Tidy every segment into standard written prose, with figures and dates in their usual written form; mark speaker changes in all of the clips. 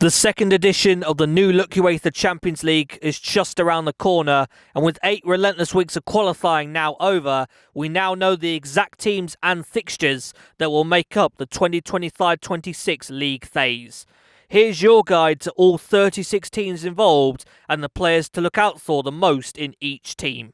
Speaker 1: The second edition of the new look UEFA Champions League is just around the corner, and with 8 relentless weeks of qualifying now over, we now know the exact teams and fixtures that will make up the 2025-26 league phase. Here's your guide to all 36 teams involved and the players to look out for the most in each team.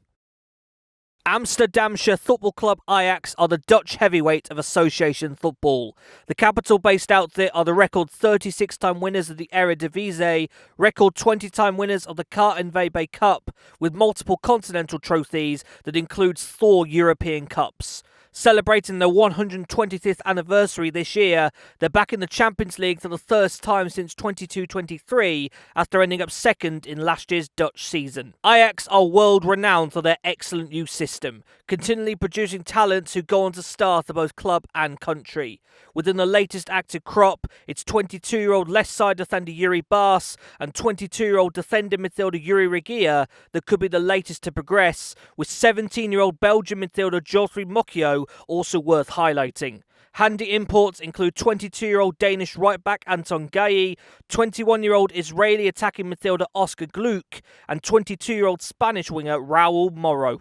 Speaker 1: Amsterdamse football club Ajax are the Dutch heavyweight of association football. The capital-based outfit are the record 36-time winners of the Eredivisie, record 20-time winners of the KNVB Cup, with multiple continental trophies that includes 4 European Cups. Celebrating their 125th anniversary this year, they're back in the Champions League for the first time since 22-23 after ending up second in last year's Dutch season. Ajax are world-renowned for their excellent youth system, continually producing talents who go on to star for both club and country. Within the latest active crop, it's 22-year-old left-side defender Yuri Bas and 22-year-old defender midfielder Yuri Regia that could be the latest to progress, with 17-year-old Belgian midfielder Geoffrey Mokio also worth highlighting. Handy imports include 22-year-old Danish right-back Anton Gaye, 21-year-old Israeli attacking midfielder Oscar Gluck, and 22-year-old Spanish winger Raul Moro.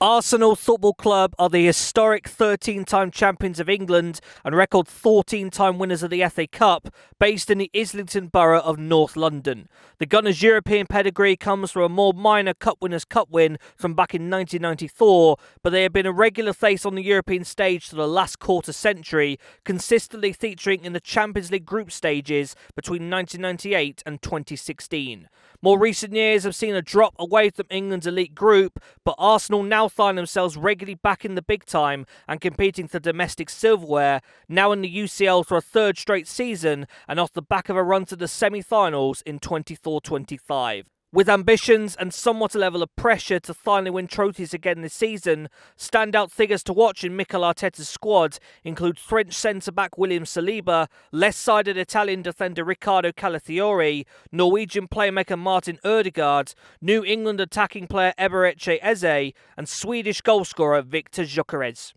Speaker 1: Arsenal Football Club are the historic 13-time champions of England and record 14-time winners of the FA Cup, based in the Islington borough of North London. The Gunners' European pedigree comes from a more minor Cup Winners' Cup win from back in 1994, but they have been a regular face on the European stage for the last quarter century, consistently featuring in the Champions League group stages between 1998 and 2016. More recent years have seen a drop away from England's elite group, but Arsenal now find themselves regularly back in the big time and competing for domestic silverware, now in the UCL for a third straight season and off the back of a run to the semi-finals in 24-25. With ambitions and somewhat a level of pressure to finally win trophies again this season, standout figures to watch in Mikel Arteta's squad include French centre-back William Saliba, left-sided Italian defender Riccardo Calafiori, Norwegian playmaker Martin Ødegaard, New England attacking player Eberechi Eze, and Swedish goalscorer Victor Gyökeres.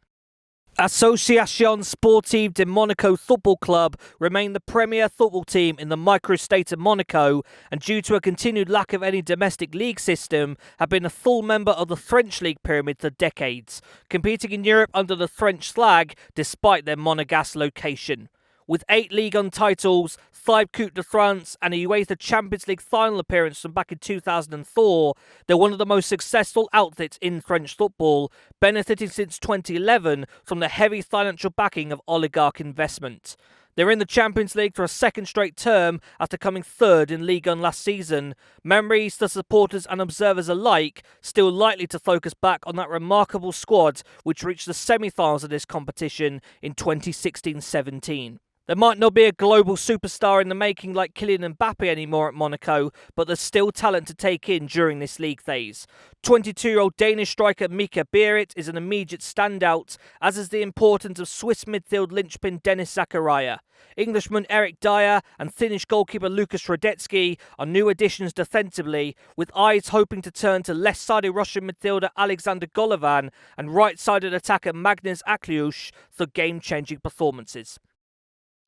Speaker 1: Association Sportive de Monaco Football Club remain the premier football team in the microstate of Monaco, and due to a continued lack of any domestic league system, have been a full member of the French league pyramid for decades, competing in Europe under the French flag despite their Monegasque location. With 8 Ligue 1 titles, 5 Coupe de France and a UEFA Champions League final appearance from back in 2004, they're one of the most successful outfits in French football, benefiting since 2011 from the heavy financial backing of oligarch investment. They're in the Champions League for a second straight term after coming third in Ligue 1 last season. Memories to supporters and observers alike still likely to focus back on that remarkable squad which reached the semi-finals of this competition in 2016-17. There might not be a global superstar in the making like Kylian Mbappe anymore at Monaco, but there's still talent to take in during this league phase. 22-year-old Danish striker Mika Berit is an immediate standout, as is the importance of Swiss midfield linchpin Denis Zakaria. Englishman Eric Dyer and Finnish goalkeeper Lukas Radetzky are new additions defensively, with eyes hoping to turn to left-sided Russian midfielder Alexander Golovin and right-sided attacker Magnus Akliush for game-changing performances.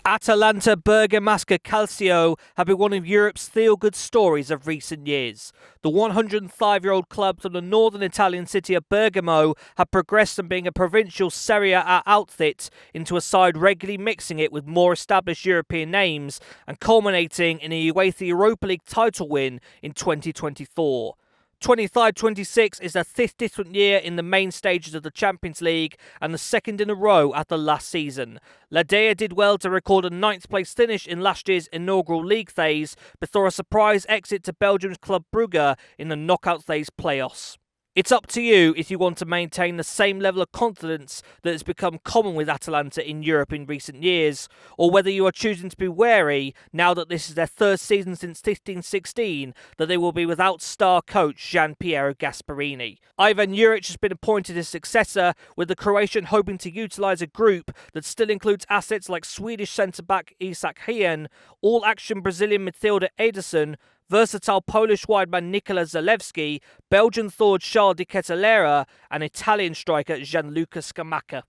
Speaker 1: Atalanta Bergamasca Calcio have been one of Europe's feel-good stories of recent years. The 105-year-old club from the northern Italian city of Bergamo have progressed from being a provincial Serie A outfit into a side regularly mixing it with more established European names and culminating in a UEFA Europa League title win in 2024. 25-26 is their 5th different year in the main stages of the Champions League and the second in a row after last season. Ladea did well to record a 9th place finish in last year's inaugural league phase before a surprise exit to Belgium's club Brugge in the knockout phase playoffs. It's up to you if you want to maintain the same level of confidence that has become common with Atalanta in Europe in recent years, or whether you are choosing to be wary, now that this is their third season since 15-16, that they will be without star coach Gian-Piero Gasperini. Ivan Juric has been appointed his successor, with the Croatian hoping to utilise a group that still includes assets like Swedish centre-back Isak Hien, all-action Brazilian midfielder Ederson, versatile Polish wideman Nikola Zalewski, Belgian forward Charles de Ketelaere, and Italian striker Gianluca Scamacca.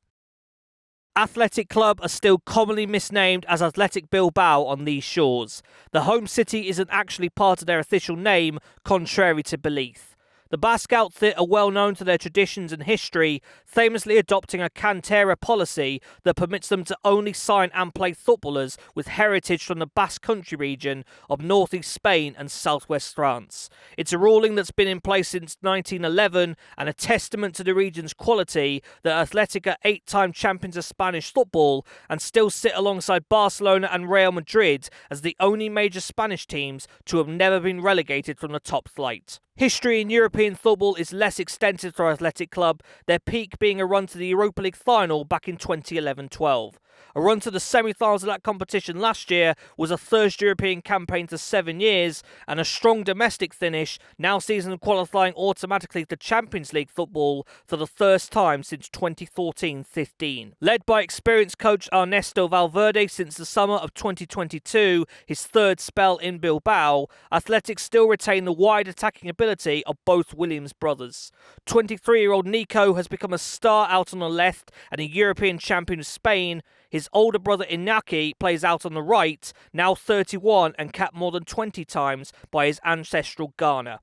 Speaker 1: Athletic Club are still commonly misnamed as Athletic Bilbao on these shores. The home city isn't actually part of their official name, contrary to belief. The Basque outfit are well known for their traditions and history, famously adopting a cantera policy that permits them to only sign and play footballers with heritage from the Basque country region of northeast Spain and southwest France. It's a ruling that's been in place since 1911 and a testament to the region's quality that Athletic are 8-time champions of Spanish football and still sit alongside Barcelona and Real Madrid as the only major Spanish teams to have never been relegated from the top flight. History in European football is less extensive for Athletic Club, their peak being a run to the Europa League final back in 2011-12. A run to the semi-finals of that competition last year was a first European campaign to 7 years, and a strong domestic finish now sees them qualifying automatically to Champions League football for the first time since 2014-15. Led by experienced coach Ernesto Valverde since the summer of 2022, his third spell in Bilbao, Athletic still retain the wide attacking ability of both Williams brothers. 23-year-old Nico has become a star out on the left and a European champion of Spain. His older brother Iñaki plays out on the right, now 31 and capped more than 20 times by his ancestral Ghana.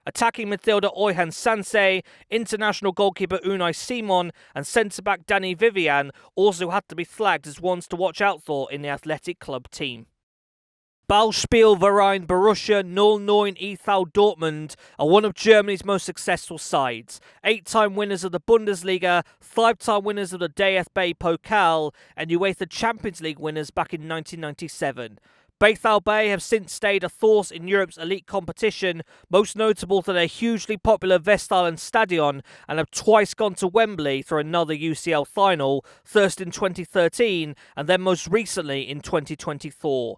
Speaker 1: Attacking midfielder Oyhan Sanse, international goalkeeper Unai Simon and centre-back Danny Vivian also had to be flagged as ones to watch out for in the Athletic Club team. Ballspielverein Borussia 09 e.V. Dortmund are one of Germany's most successful sides. 8-time winners of the Bundesliga, 5-time winners of the DFB Pokal, and UEFA Champions League winners back in 1997. Bay have since stayed a force in Europe's elite competition, most notable for their hugely popular Westfalen Stadion, and have twice gone to Wembley for another UCL final, first in 2013 and then most recently in 2024.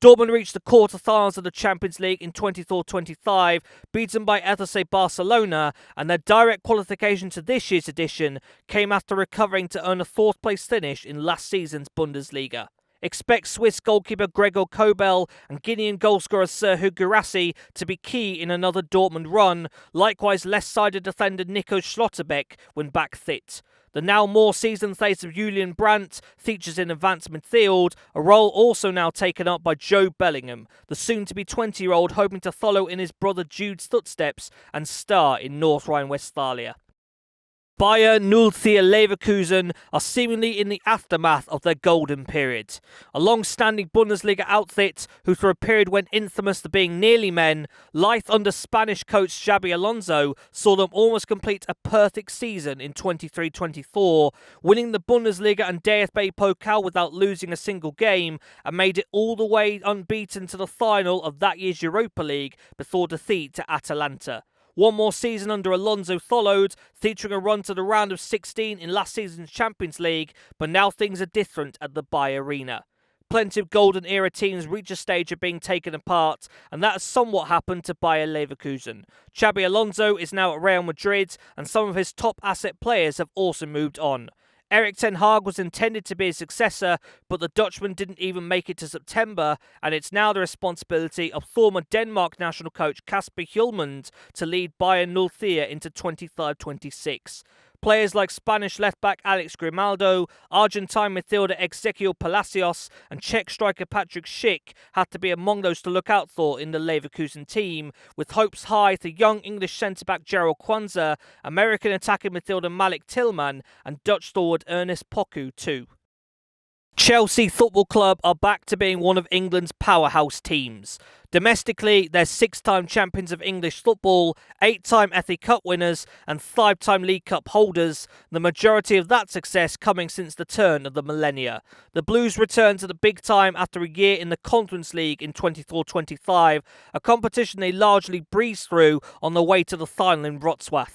Speaker 1: Dortmund reached the quarter-finals of the Champions League in 24-25, beaten by FC Barcelona, and their direct qualification to this year's edition came after recovering to earn a fourth-place finish in last season's Bundesliga. Expect Swiss goalkeeper Gregor Kobel and Guinean goalscorer Serhou Guirassy to be key in another Dortmund run, likewise left-sided defender Nico Schlotterbeck when back fit. The now more seasoned face of Julian Brandt features in advanced midfield, a role also now taken up by Joe Bellingham, the soon-to-be 20-year-old hoping to follow in his brother Jude's footsteps and star in North Rhine-Westphalia. Bayern 04 Leverkusen are seemingly in the aftermath of their golden period. A long-standing Bundesliga outfit who for a period went infamous for being nearly men, life under Spanish coach Xabi Alonso saw them almost complete a perfect season in 23-24, winning the Bundesliga and DFB Pokal without losing a single game, and made it all the way unbeaten to the final of that year's Europa League before defeat to Atalanta. One more season under Alonso followed, featuring a run to the round of 16 in last season's Champions League, but now things are different at the Bayer Arena. Plenty of golden era teams reach a stage of being taken apart, and that has somewhat happened to Bayer Leverkusen. Xabi Alonso is now at Real Madrid, and some of his top asset players have also moved on. Erik ten Hag was intended to be his successor, but the Dutchman didn't even make it to September, and it's now the responsibility of former Denmark national coach Kasper Hjulmand to lead Bayern 04 into 25-26. Players like Spanish left-back Alex Grimaldo, Argentine midfielder Ezequiel Palacios and Czech striker Patrick Schick had to be among those to look out for in the Leverkusen team, with hopes high for young English centre-back Gerald Kwanzaa, American attacking midfielder Malik Tillman and Dutch forward Ernest Poku too. Chelsea Football Club are back to being one of England's powerhouse teams. Domestically, they're 6-time champions of English football, 8-time FA Cup winners and 5-time League Cup holders, the majority of that success coming since the turn of the millennia. The Blues returned to the big time after a year in the Conference League in 24-25, a competition they largely breezed through on the way to the final in Wrocław.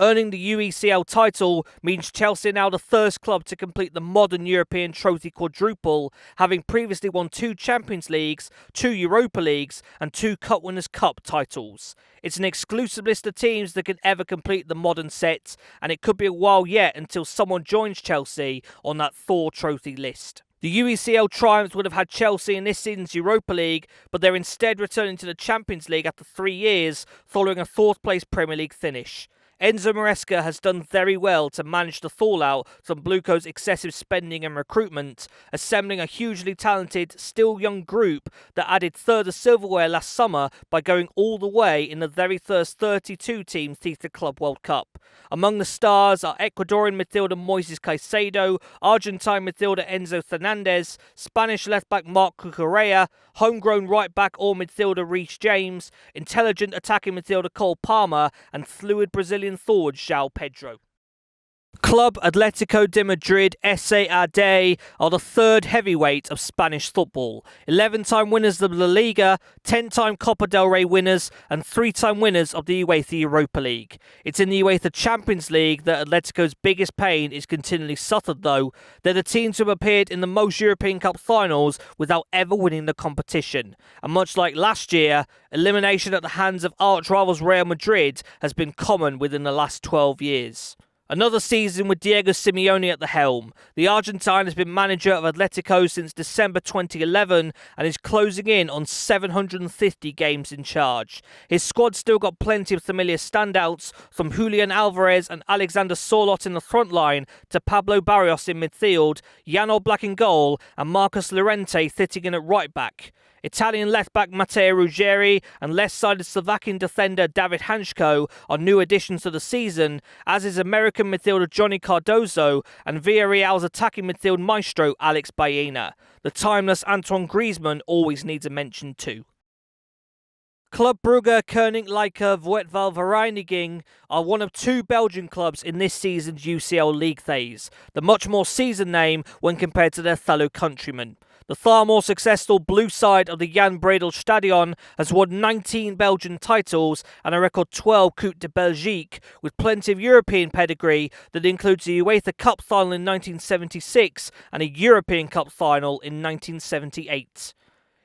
Speaker 1: Earning the UECL title means Chelsea are now the first club to complete the modern European trophy quadruple, having previously won 2 Champions Leagues, 2 Europa Leagues and 2 Cup Winners' Cup titles. It's an exclusive list of teams that can ever complete the modern set, and it could be a while yet until someone joins Chelsea on that 4-trophy list. The UECL triumphs would have had Chelsea in this season's Europa League, but they're instead returning to the Champions League after 3 years, following a 4th-place Premier League finish. Enzo Maresca has done very well to manage the fallout from Blueco's excessive spending and recruitment, assembling a hugely talented, still young group that added third of silverware last summer by going all the way in the very first 32-team FIFA Club World Cup. Among the stars are Ecuadorian midfielder Moises Caicedo, Argentine midfielder Enzo Fernandez, Spanish left-back Marc Cucurella, homegrown right-back or midfielder Reece James, intelligent attacking midfielder Cole Palmer, and fluid Brazilian forward João Pedro. Club Atletico de Madrid S.A. are the third heavyweight of Spanish football. 11-time winners of La Liga, 10-time Copa del Rey winners, and 3-time winners of the UEFA Europa League. It's in the UEFA Champions League that Atletico's biggest pain is continually suffered, though. They're the teams who have appeared in the most European Cup finals without ever winning the competition. And much like last year, elimination at the hands of arch-rivals Real Madrid has been common within the last 12 years. Another season with Diego Simeone at the helm. The Argentine has been manager of Atletico since December 2011 and is closing in on 750 games in charge. His squad still got plenty of familiar standouts, from Julian Alvarez and Alexander Sorloth in the front line to Pablo Barrios in midfield, Jan Oblak in goal and Marcos Llorente sitting in at right back. Italian left-back Matteo Ruggeri and left-sided Slovakian defender David Hansko are new additions to the season, as is American midfielder Johnny Cardozo and Villarreal's attacking midfield maestro Alex Baena. The timeless Antoine Griezmann always needs a mention too. Club Brugge Koninklijke Voetbal Vereniging are one of two Belgian clubs in this season's UCL League phase, the much more seasoned name when compared to their fellow countrymen. The far more successful blue side of the Jan Bredel Stadion has won 19 Belgian titles and a record 12 Coupe de Belgique, with plenty of European pedigree that includes the UEFA Cup final in 1976 and a European Cup final in 1978.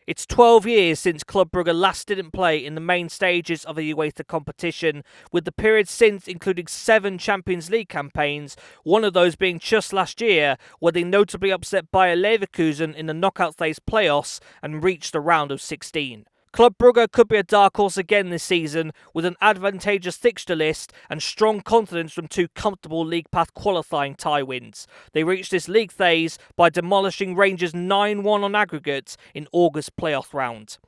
Speaker 1: It's 12 years since Club Brugge last didn't play in the main stages of a UEFA competition, with the period since including 7 Champions League campaigns, one of those being just last year, where they notably upset Bayer Leverkusen in the knockout phase playoffs and reached the round of 16. Club Brugge could be a dark horse again this season, with an advantageous fixture list and strong confidence from 2 comfortable league path qualifying tie wins. They reached this league phase by demolishing Rangers 9-1 on aggregate in August playoff round.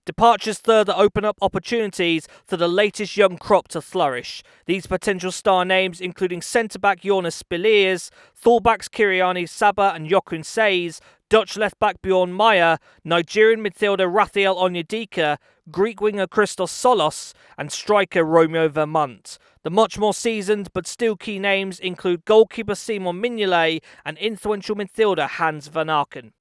Speaker 1: Departures further open up opportunities for the latest young crop to flourish. These potential star names including centre-back Jonas Spiliers, full-backs Kiriani Saba and Jochen Seys, Dutch left-back Bjorn Meyer, Nigerian midfielder Raphael Onyedika, Greek winger Christos Solos, and striker Romeo Vermont. The much more seasoned but still key names include goalkeeper Simon Mignolet and influential midfielder Hans van Aken.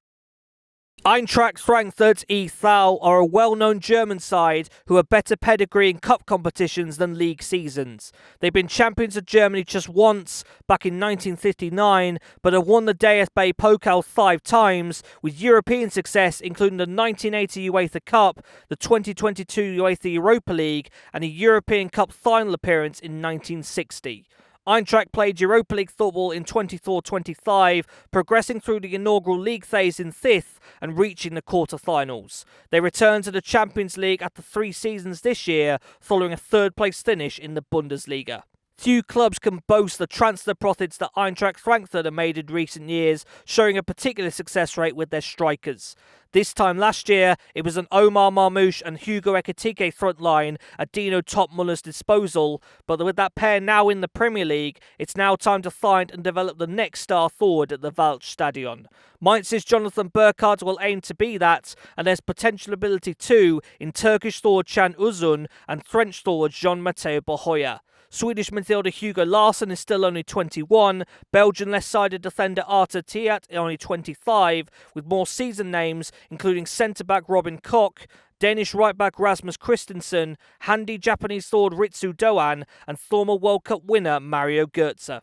Speaker 1: Eintracht Frankfurt e.V. are a well-known German side who have better pedigree in cup competitions than league seasons. They've been champions of Germany just once, back in 1959, but have won the DFB Pokal 5 times, with European success including the 1980 UEFA Cup, the 2022 UEFA Europa League, and a European Cup final appearance in 1960. Eintracht played Europa League football in 24-25, progressing through the inaugural league phase in 5th and reaching the quarter-finals. They returned to the Champions League after 3 seasons this year, following a 3rd-place finish in the Bundesliga. Few clubs can boast the transfer profits that Eintracht Frankfurt have made in recent years, showing a particular success rate with their strikers. This time last year, it was an Omar Marmouche and Hugo Ekitike front line at Dino Topmuller's disposal, but with that pair now in the Premier League, it's now time to find and develop the next star forward at the Waldstadion. Mainz's Jonathan Burkhardt will aim to be that, and there's potential ability too in Turkish forward Can Uzun and French forward Jean-Matteo Bohoya. Swedish midfielder Hugo Larsson is still only 21, Belgian left-sided defender Arthur Thiat only 25, with more seasoned names including centre-back Robin Koch, Danish right-back Rasmus Christensen, handy Japanese forward Ritsu Doan, and former World Cup winner Mario Götze.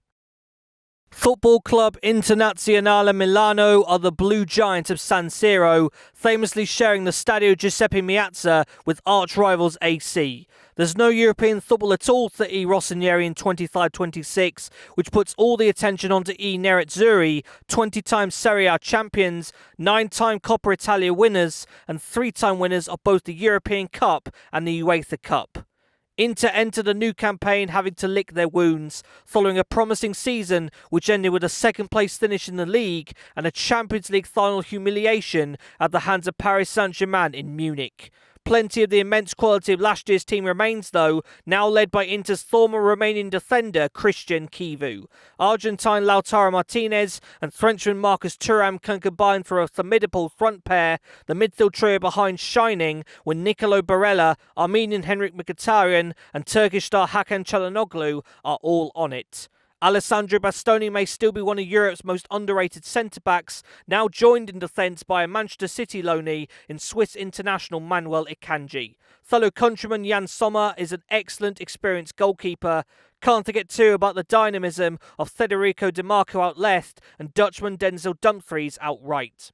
Speaker 1: Football club Internazionale Milano are the Blue Giants of San Siro, famously sharing the Stadio Giuseppe Meazza with arch-rivals AC. There's no European football at all for E. Rossinieri in 25-26, which puts all the attention onto E. Nerazzurri, 20-time Serie A champions, 9-time Coppa Italia winners, and 3-time winners of both the European Cup and the UEFA Cup. Inter entered a new campaign having to lick their wounds, following a promising season which ended with a second-place finish in the league and a Champions League final humiliation at the hands of Paris Saint-Germain in Munich. Plenty of the immense quality of last year's team remains, though, now led by Inter's former Romanian defender Cristian Chivu. Argentine Lautaro Martinez and Frenchman Marcus Thuram can combine for a formidable front pair, the midfield trio behind shining when Nicolo Barella, Armenian Henrik Mkhitaryan and Turkish star Hakan Çalhanoğlu are all on it. Alessandro Bastoni may still be one of Europe's most underrated centre-backs, now joined in defence by a Manchester City loanee in Swiss international Manuel Akanji. Fellow countryman Jan Sommer is an excellent, experienced goalkeeper. Can't forget too about the dynamism of Federico Di Marco out left and Dutchman Denzel Dumfries out right.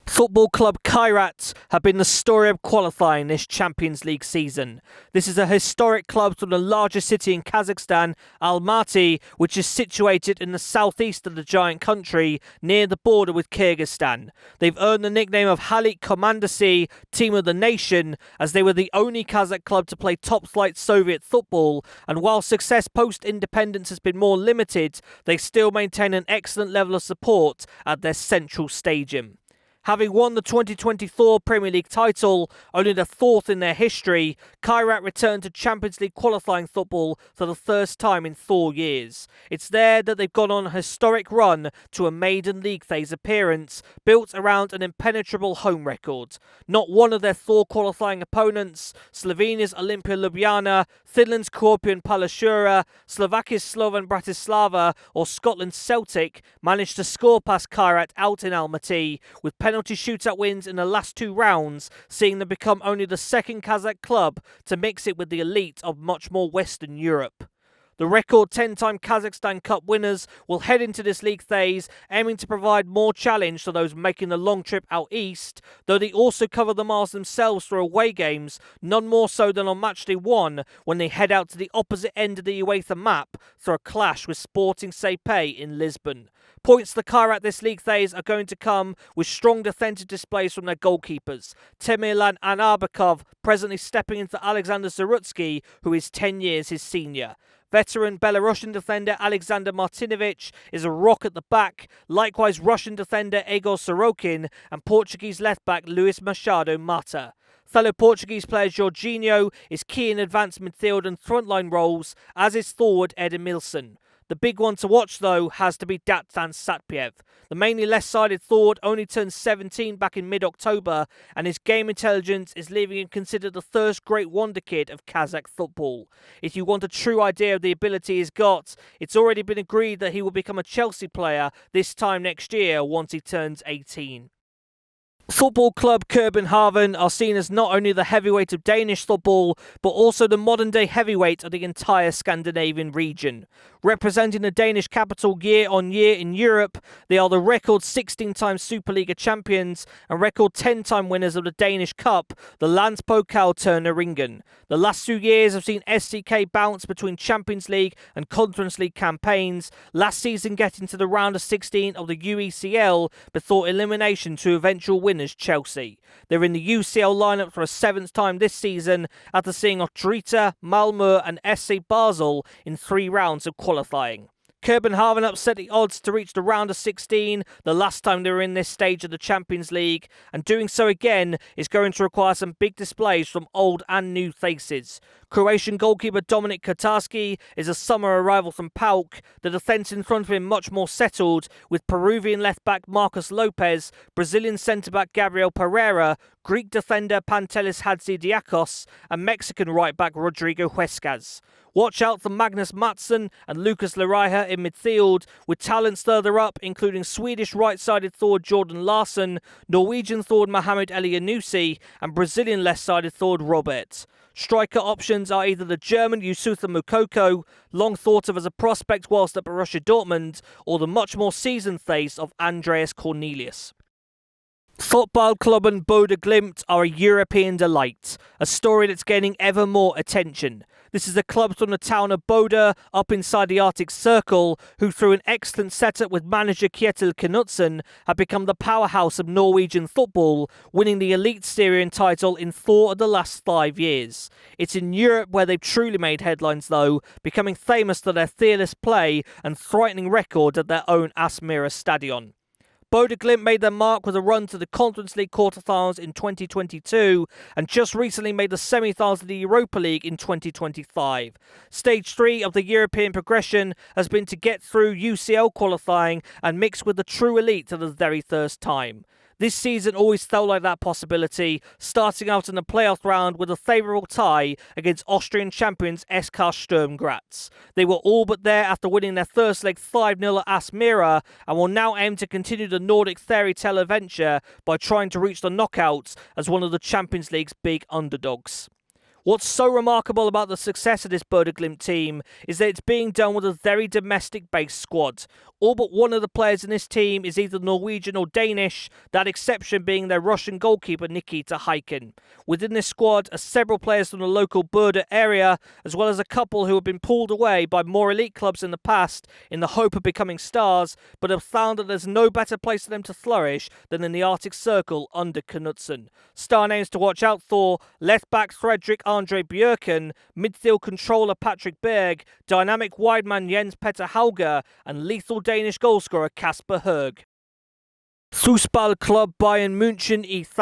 Speaker 1: Football club Kairat have been the story of qualifying this Champions League season. This is a historic club from the largest city in Kazakhstan, Almaty, which is situated in the southeast of the giant country near the border with Kyrgyzstan. They've earned the nickname of Halik Komandasi, Team of the Nation, as they were the only Kazakh club to play top-flight Soviet football, and while success post-independence has been more limited, they still maintain an excellent level of support at their central stadium. Having won the 2024 Premier League title, only the fourth in their history, Kairat returned to Champions League qualifying football for the first time in 4 years. It's there that they've gone on a historic run to a maiden league phase appearance, built around an impenetrable home record. Not one of their 4 qualifying opponents, Slovenia's Olimpia Ljubljana, Finland's Kuopion Palloseura, Slovakia's Slovan Bratislava or Scotland's Celtic, managed to score past Kairat out in Almaty, with penalty shootout wins in the last 2 rounds, seeing them become only the second Kazakh club to mix it with the elite of much more Western Europe. The record 10-time Kazakhstan Cup winners will head into this league phase aiming to provide more challenge to those making the long trip out east, though they also cover the miles themselves for away games, none more so than on matchday 1 when they head out to the opposite end of the UEFA map for a clash with Sporting CP in Lisbon. Points to Kairat this league phase are going to come with strong defensive displays from their goalkeepers. Temirlan Anarbakov presently stepping in for Alexander Zarutsky, who is 10 years his senior. Veteran Belarusian defender Alexander Martinovic is a rock at the back, likewise Russian defender Egor Sorokin and Portuguese left-back Luis Machado Mata. Fellow Portuguese player Jorginho is key in advanced midfield and frontline roles, as is forward Edemilson. The big one to watch, though, has to be Datsan Satpiev. The mainly left-sided forward only turned 17 back in mid-October, and his game intelligence is leaving him considered the first great wonder kid of Kazakh football. If you want a true idea of the ability he's got, it's already been agreed that he will become a Chelsea player this time next year once he turns 18. Football club Kobenhavn are seen as not only the heavyweight of Danish football, but also the modern-day heavyweight of the entire Scandinavian region. Representing the Danish capital year on year in Europe, they are the record 16-time Superliga champions and record 10-time winners of the Danish Cup, the Landspokal Turneringen. The last 2 years have seen SCK bounce between Champions League and Conference League campaigns, last season getting to the round of 16 of the UECL before elimination to eventual winners Chelsea. They're in the UCL lineup for a 7th time this season after seeing Otrita, Malmö and SC Basel in 3 rounds of qualifying. Kobenhavn upset the odds to reach the round of 16 the last time they were in this stage of the Champions League, and doing so again is going to require some big displays from old and new faces. Croatian goalkeeper Dominik Kotarski is a summer arrival from PAOK, the defence in front of him much more settled, with Peruvian left-back Marcos Lopez, Brazilian centre-back Gabriel Pereira, Greek defender Pantelis Hadzidiakos and Mexican right-back Rodrigo Huescas. Watch out for Magnus Mattsson and Lucas Lariha in midfield, with talents further up including Swedish right-sided forward Jordan Larsson, Norwegian forward Mohamed Elianusi and Brazilian left-sided forward Robert. Striker options are either the German Yusufa Moukoko, long thought of as a prospect whilst at Borussia Dortmund, or the much more seasoned face of Andreas Cornelius. Fotballklubben Bodo Glimt are a European delight, a story that's gaining ever more attention. This is a club from the town of Bodo, up inside the Arctic Circle, who through an excellent setup with manager Kjetil Knutsen have become the powerhouse of Norwegian football, winning the Elite Syrian title in 4 of the last 5 years. It's in Europe where they've truly made headlines though, becoming famous for their fearless play and frightening record at their own Aspmyra Stadion. Bodo Glimt made their mark with a run to the Conference League quarterfinals in 2022 and just recently made the semi-finals of the Europa League in 2025. Stage 3 of the European progression has been to get through UCL qualifying and mix with the true elite for the very first time. This season always felt like that possibility, starting out in the playoff round with a favourable tie against Austrian champions SK Sturm Graz. They were all but there after winning their first leg 5-0 at Aspmyra and will now aim to continue the Nordic fairy tale adventure by trying to reach the knockouts as one of the Champions League's big underdogs. What's so remarkable about the success of this Bodo Glimt team is that it's being done with a very domestic-based squad. All but one of the players in this team is either Norwegian or Danish, that exception being their Russian goalkeeper Nikita Heiken. Within this squad are several players from the local Bodo area, as well as a couple who have been pulled away by more elite clubs in the past in the hope of becoming stars, but have found that there's no better place for them to flourish than in the Arctic Circle under Knutsen. Star names to watch out for: left-back Fredrik Andre Bjørken, midfield controller Patrick Berg, dynamic wideman Jens Petter Hauger, and lethal Danish goalscorer Kasper Høeg. Fußball Club Bayern München e.V.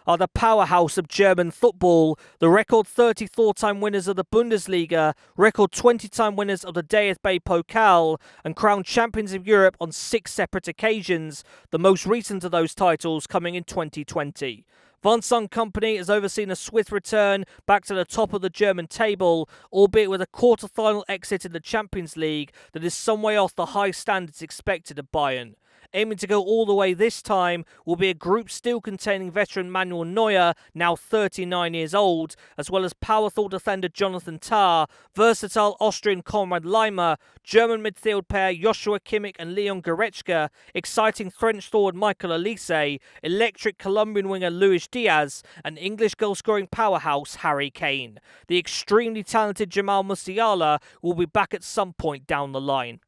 Speaker 1: are the powerhouse of German football, the record 34-time winners of the Bundesliga, record 20-time winners of the DFB Pokal, and crowned champions of Europe on 6 separate occasions, the most recent of those titles coming in 2020. Vincent Kompany has overseen a swift return back to the top of the German table, albeit with a quarter-final exit in the Champions League that is some way off the high standards expected of Bayern. Aiming to go all the way this time will be a group still containing veteran Manuel Neuer, now 39 years old, as well as powerful defender Jonathan Tah, versatile Austrian Konrad Laimer, German midfield pair Joshua Kimmich and Leon Goretzka, exciting French forward Michael Olise, electric Colombian winger Luis Diaz, and English goal-scoring powerhouse Harry Kane. The extremely talented Jamal Musiala will be back at some point down the line.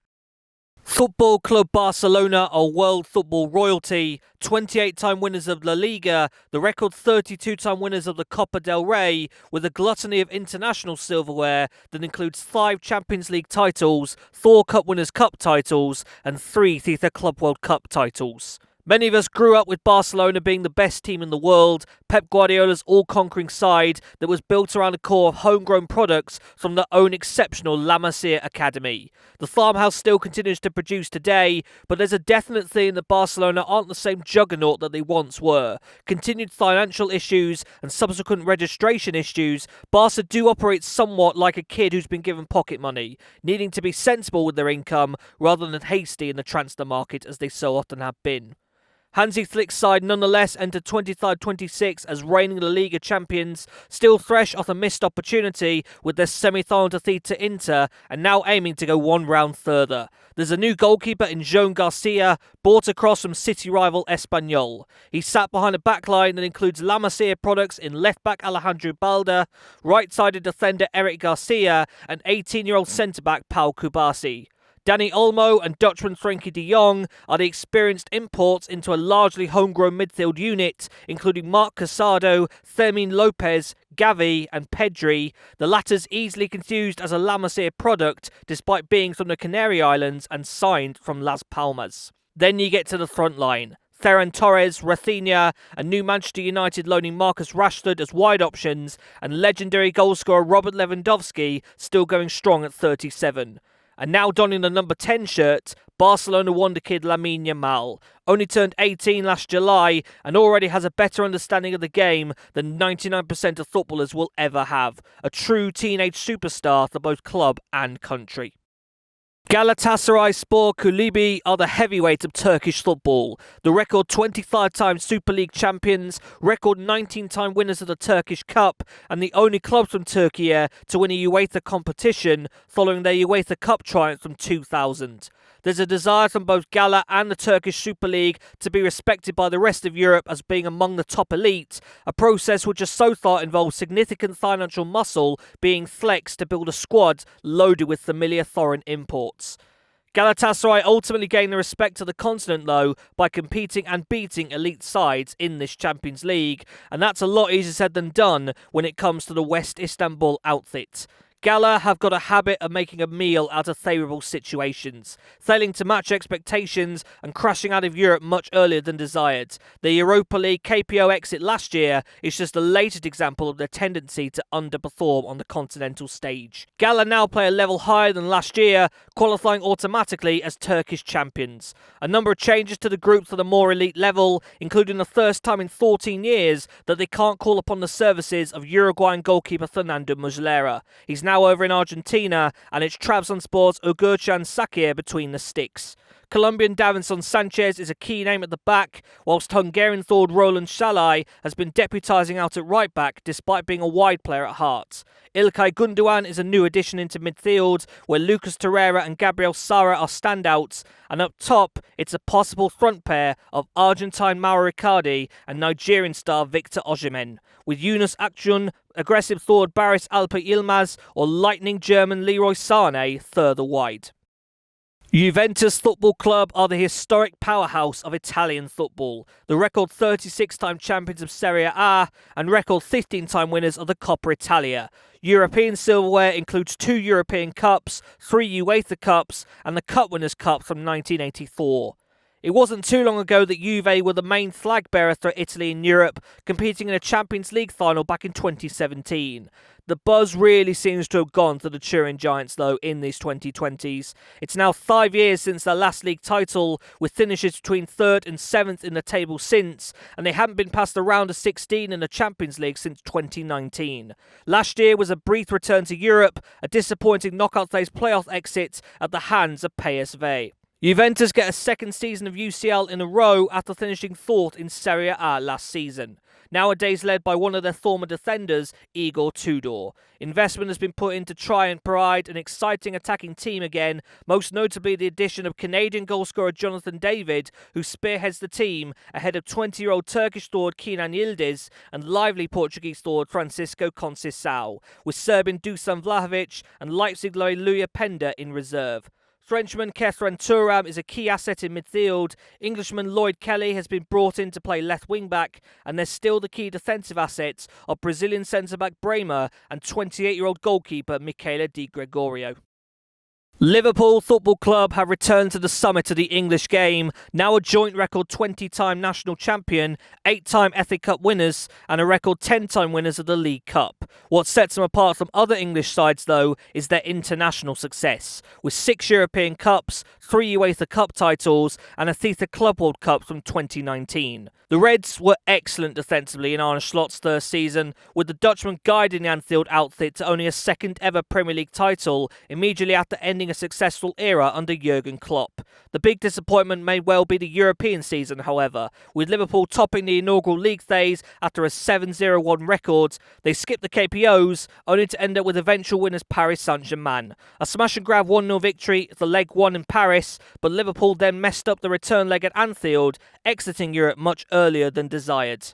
Speaker 1: Football Club Barcelona are world football royalty, 28-time winners of La Liga, the record 32-time winners of the Copa del Rey, with a gluttony of international silverware that includes 5 Champions League titles, 4 Cup Winners' Cup titles, and 3 FIFA Club World Cup titles. Many of us grew up with Barcelona being the best team in the world, Pep Guardiola's all-conquering side that was built around a core of homegrown products from their own exceptional La Masia academy. The farmhouse still continues to produce today, but there's a definite theme that Barcelona aren't the same juggernaut that they once were. Continued financial issues and subsequent registration issues, Barca do operate somewhat like a kid who's been given pocket money, needing to be sensible with their income rather than hasty in the transfer market as they so often have been. Hansi Flick's side nonetheless entered 25-26 as reigning La Liga champions, still fresh off a missed opportunity with their semi-final defeat to Inter and now aiming to go one round further. There's a new goalkeeper in Joan Garcia, brought across from city rival Espanyol. He sat behind a backline that includes La Masia products in left-back Alejandro Balda, right-sided defender Eric Garcia and 18-year-old centre-back Pau Kubasi. Dani Olmo and Dutchman Frenkie de Jong are the experienced imports into a largely homegrown midfield unit, including Marc Casado, Fermin Lopez, Gavi and Pedri, the latter's easily confused as a La Masia product despite being from the Canary Islands and signed from Las Palmas. Then you get to the front line. Ferran Torres, Rafinha, and new Manchester United loaning Marcus Rashford as wide options, and legendary goalscorer Robert Lewandowski still going strong at 37. And now donning the number 10 shirt, Barcelona wonder kid Lamine Yamal. Only turned 18 last July and already has a better understanding of the game than 99% of footballers will ever have. A true teenage superstar for both club and country. Galatasaray Spor Kulübü are the heavyweight of Turkish football. The record 25-time Super League champions, record 19-time winners of the Turkish Cup, and the only clubs from Turkey to win a UEFA competition following their UEFA Cup triumph from 2000. There's a desire from both Gala and the Turkish Super League to be respected by the rest of Europe as being among the top elite, a process which has so far involved significant financial muscle being flexed to build a squad loaded with familiar foreign imports. Galatasaray ultimately gained the respect of the continent, though, by competing and beating elite sides in this Champions League, and that's a lot easier said than done when it comes to the West Istanbul outfit. Gala have got a habit of making a meal out of favourable situations, failing to match expectations and crashing out of Europe much earlier than desired. The Europa League KPO exit last year is just the latest example of their tendency to underperform on the continental stage. Gala now play a level higher than last year, qualifying automatically as Turkish champions. A number of changes to the group for the more elite level, including the first time in 14 years that they can't call upon the services of Uruguayan goalkeeper Fernando Muslera. He's now over in Argentina, and it's Trabzonspor's Uğurcan Sakir between the sticks. Colombian Davinson Sanchez is a key name at the back, whilst Hungarian forward Roland Shalai has been deputising out at right back despite being a wide player at heart. İlkay Gundogan is a new addition into midfield, where Lucas Torreira and Gabriel Sara are standouts, and up top it's a possible front pair of Argentine Mauro Icardi and Nigerian star Victor Osimhen, with Yunus Akgün, aggressive forward Barış Alper Yilmaz or lightning German Leroy Sané further wide. Juventus Football Club are the historic powerhouse of Italian football, the record 36-time champions of Serie A and record 15-time winners of the Coppa Italia. European silverware includes 2 European Cups, 3 UEFA Cups and the Cup Winners' Cup from 1984. It wasn't too long ago that Juve were the main flag bearer for Italy in Europe, competing in a Champions League final back in 2017. The buzz really seems to have gone to the Turin Giants, though, in these 2020s. It's now 5 years since their last league title, with finishes between 3rd and 7th in the table since, and they haven't been past the round of 16 in the Champions League since 2019. Last year was a brief return to Europe, a disappointing knockout phase playoff exit at the hands of PSV. Juventus get a second season of UCL in a row after finishing 4th in Serie A last season. Nowadays led by one of their former defenders, Igor Tudor. Investment has been put in to try and provide an exciting attacking team again, most notably the addition of Canadian goalscorer Jonathan David, who spearheads the team ahead of 20-year-old Turkish forward Kenan Yildiz and lively Portuguese forward Francisco Conceição, with Serbian Dusan Vlahovic and Leipzig Luia Penda in reserve. Frenchman Kefren Thuram is a key asset in midfield. Englishman Lloyd Kelly has been brought in to play left wing-back, and there's still the key defensive assets of Brazilian centre-back Bremer and 28-year-old goalkeeper Michele Di Gregorio. Liverpool Football Club have returned to the summit of the English game, now a joint record 20-time national champion, 8-time FA Cup winners and a record 10-time winners of the League Cup. What sets them apart from other English sides, though, is their international success, with 6 European Cups, 3 UEFA Cup titles and a FIFA Club World Cup from 2019. The Reds were excellent defensively in Arne Slot's first season, with the Dutchman guiding the Anfield outfit to only a second ever Premier League title immediately after ending a successful era under Jurgen Klopp. The big disappointment may well be the European season, however, with Liverpool topping the inaugural league phase after a 7-0-1 record. They skipped the KPOs, only to end up with eventual winners Paris Saint-Germain. A smash-and-grab 1-0 victory for leg 1 in Paris, but Liverpool then messed up the return leg at Anfield, exiting Europe much earlier than desired.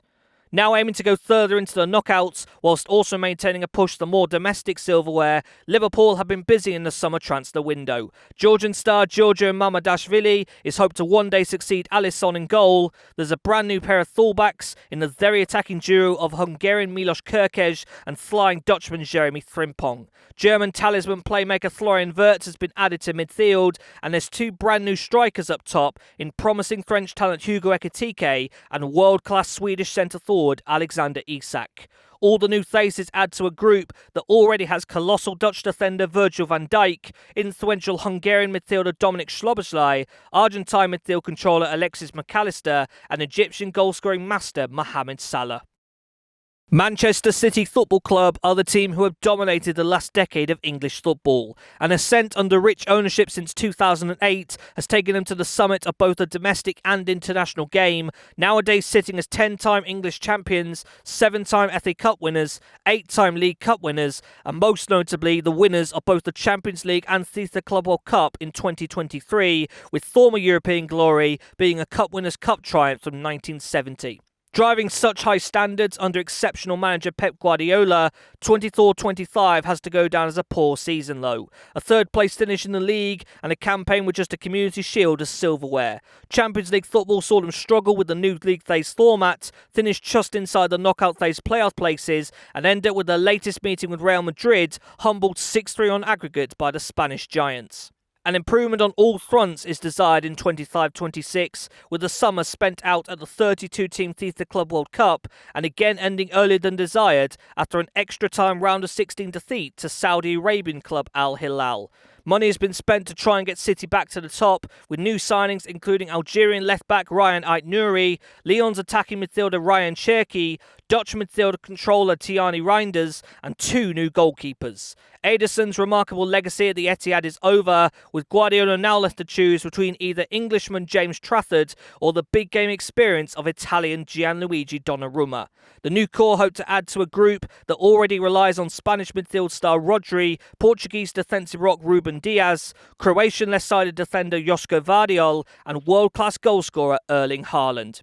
Speaker 1: Now aiming to go further into the knockouts, whilst also maintaining a push for more domestic silverware, Liverpool have been busy in the summer transfer window. Georgian star Giorgio Mamardashvili is hoped to one day succeed Alisson in goal. There's a brand new pair of fullbacks in the very attacking duo of Hungarian Milos Kerkez and flying Dutchman Jeremy Frimpong. German talisman playmaker Florian Wirtz has been added to midfield, and there's 2 brand new strikers up top in promising French talent Hugo Ekitike and world-class Swedish centre-forward Alexander Isak. All the new faces add to a group that already has colossal Dutch defender Virgil van Dijk, influential Hungarian midfielder Dominik Szoboszlai, Argentine midfield controller Alexis McAllister, and Egyptian goal-scoring master Mohamed Salah. Manchester City Football Club are the team who have dominated the last decade of English football. An ascent under rich ownership since 2008 has taken them to the summit of both the domestic and international game, nowadays sitting as 10-time English champions, 7-time FA Cup winners, 8-time League Cup winners, and most notably the winners of both the Champions League and FIFA Club World Cup in 2023, with former European glory being a Cup Winners' Cup triumph from 1970. Driving such high standards under exceptional manager Pep Guardiola, 24-25 has to go down as a poor season though. A third-place finish in the league and a campaign with just a Community Shield as silverware. Champions League football saw them struggle with the new league phase format, finished just inside the knockout phase playoff places, and end up with their latest meeting with Real Madrid, humbled 6-3 on aggregate by the Spanish giants. An improvement on all fronts is desired in 25-26, with the summer spent out at the 32-team FIFA Club World Cup, and again ending earlier than desired after an extra-time round of 16 defeat to Saudi Arabian club Al Hilal. Money has been spent to try and get City back to the top, with new signings including Algerian left-back Ryan Ait-Nouri, Lyon's attacking midfielder Ryan Cherki, Dutch midfielder controller Tiani Reinders, and 2 new goalkeepers. Ederson's remarkable legacy at the Etihad is over, with Guardiola now left to choose between either Englishman James Trafford or the big game experience of Italian Gianluigi Donnarumma. The new core hope to add to a group that already relies on Spanish midfield star Rodri, Portuguese defensive rock Ruben Diaz, Croatian left-sided defender Josko Vardiol, and world-class goalscorer Erling Haaland.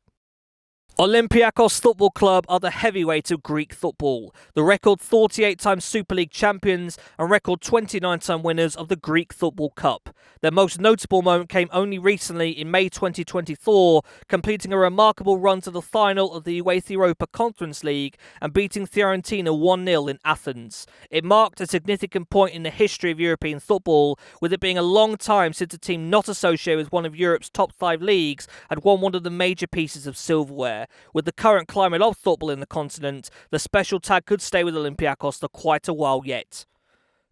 Speaker 1: Olympiacos Football Club are the heavyweight of Greek football, the record 48-time Super League champions and record 29-time winners of the Greek Football Cup. Their most notable moment came only recently in May 2024, completing a remarkable run to the final of the UEFA Europa Conference League and beating Fiorentina 1-0 in Athens. It marked a significant point in the history of European football, with it being a long time since a team not associated with one of Europe's top 5 leagues had won one of the major pieces of silverware. With the current climate of football in the continent, the special tag could stay with Olympiacos for quite a while yet.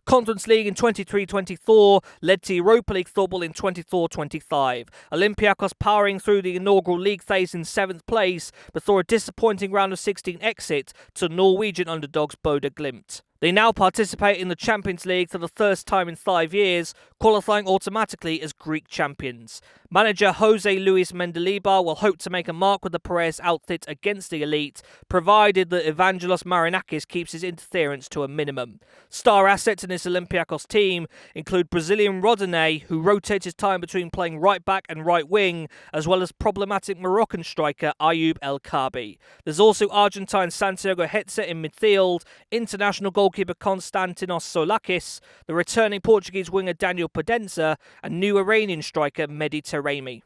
Speaker 1: Conference League in 23-24 led to Europa League football in 24-25. Olympiacos powering through the inaugural league phase in 7th place before a disappointing round of 16 exit to Norwegian underdogs Bodo Glimt. They now participate in the Champions League for the first time in 5 years, qualifying automatically as Greek champions. Manager Jose Luis Mendilibar will hope to make a mark with the Piraeus outfit against the elite, provided that Evangelos Marinakis keeps his interference to a minimum. Star assets in this Olympiacos team include Brazilian Rodinei, who rotates his time between playing right back and right wing, as well as problematic Moroccan striker Ayoub El Kaabi. There's also Argentine Santiago Hetze in midfield, international goalkeeper Konstantinos Solakis, the returning Portuguese winger Daniel Podenza, and new Iranian striker Mehdi Taremi.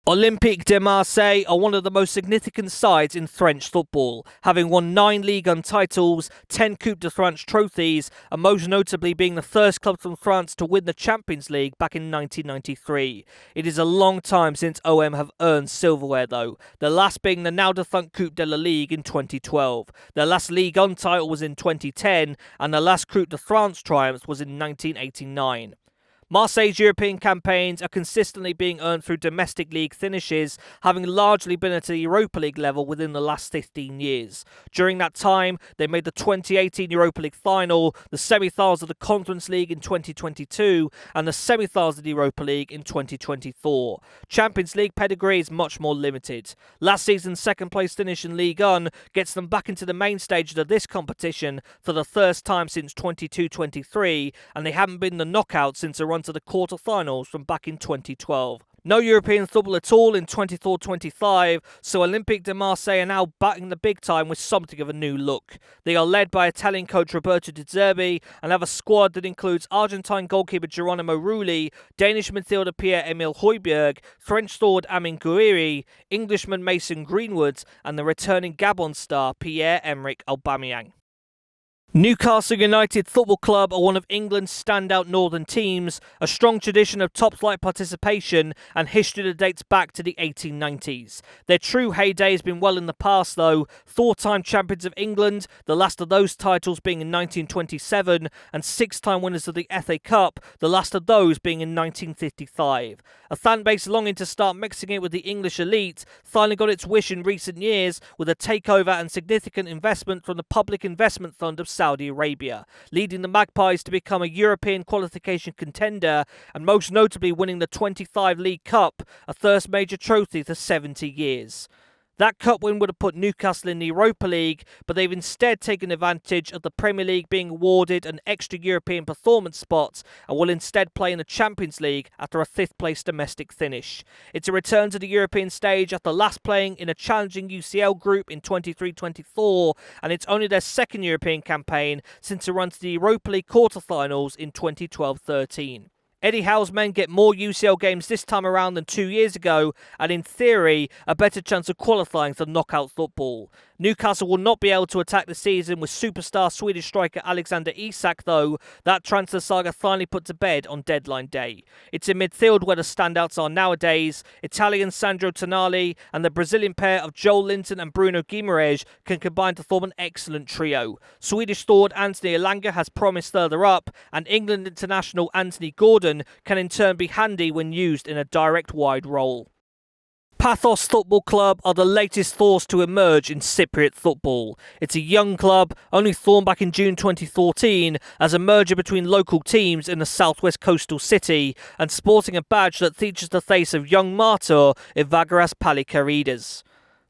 Speaker 1: Olympique de Marseille are one of the most significant sides in French football, having won 9 Ligue 1 titles, 10 Coupe de France trophies, and most notably being the first club from France to win the Champions League back in 1993. It is a long time since OM have earned silverware though, the last being the now defunct Coupe de la Ligue in 2012. Their last Ligue 1 title was in 2010, and the last Coupe de France triumph was in 1989. Marseille's European campaigns are consistently being earned through domestic league finishes, having largely been at the Europa League level within the last 15 years. During that time, they made the 2018 Europa League final, the semi-finals of the Conference League in 2022, and the semi-finals of the Europa League in 2024. Champions League pedigree is much more limited. Last season's second-place finish in Ligue 1 gets them back into the main stages of this competition for the first time since 22-23, and they haven't been in the knockout since a run to the quarter-finals from back in 2012. No European football at all in 24-25, so Olympique de Marseille are now batting the big time with something of a new look. They are led by Italian coach Roberto De Zerbi and have a squad that includes Argentine goalkeeper Geronimo Rulli, Danish midfielder Pierre-Emile Højbjerg, French forward Amin Gouiri, Englishman Mason Greenwood, and the returning Gabon star Pierre-Emerick Aubameyang. Newcastle United Football Club are one of England's standout northern teams, a strong tradition of top-flight participation and history that dates back to the 1890s. Their true heyday has been well in the past though, four-time champions of England, the last of those titles being in 1927, and six-time winners of the FA Cup, the last of those being in 1955. A fan base longing to start mixing it with the English elite finally got its wish in recent years with a takeover and significant investment from the Public Investment Fund of Saudi Arabia, leading the Magpies to become a European qualification contender and most notably winning the 25 League Cup, a first major trophy for 70 years. That cup win would have put Newcastle in the Europa League, but they've instead taken advantage of the Premier League being awarded an extra European performance spot and will instead play in the Champions League after a fifth-place domestic finish. It's a return to the European stage after last playing in a challenging UCL group in 23-24, and it's only their second European campaign since a run to the Europa League quarter-finals in 2012-13. Eddie Howe's men get more UCL games this time around than 2 years ago, and in theory, a better chance of qualifying for knockout football. Newcastle will not be able to attack the season with superstar Swedish striker Alexander Isak though, that transfer saga finally put to bed on deadline day. It's in midfield where the standouts are nowadays. Italian Sandro Tonali and the Brazilian pair of Joel Linton and Bruno Guimaraes can combine to form an excellent trio. Swedish forward Anthony Elanga has promised further up, and England international Anthony Gordon can in turn be handy when used in a direct wide role. Pafos Football Club are the latest force to emerge in Cypriot football. It's a young club, only formed back in June 2014 as a merger between local teams in a southwest coastal city and sporting a badge that features the face of young martyr Evagrias Palikarides.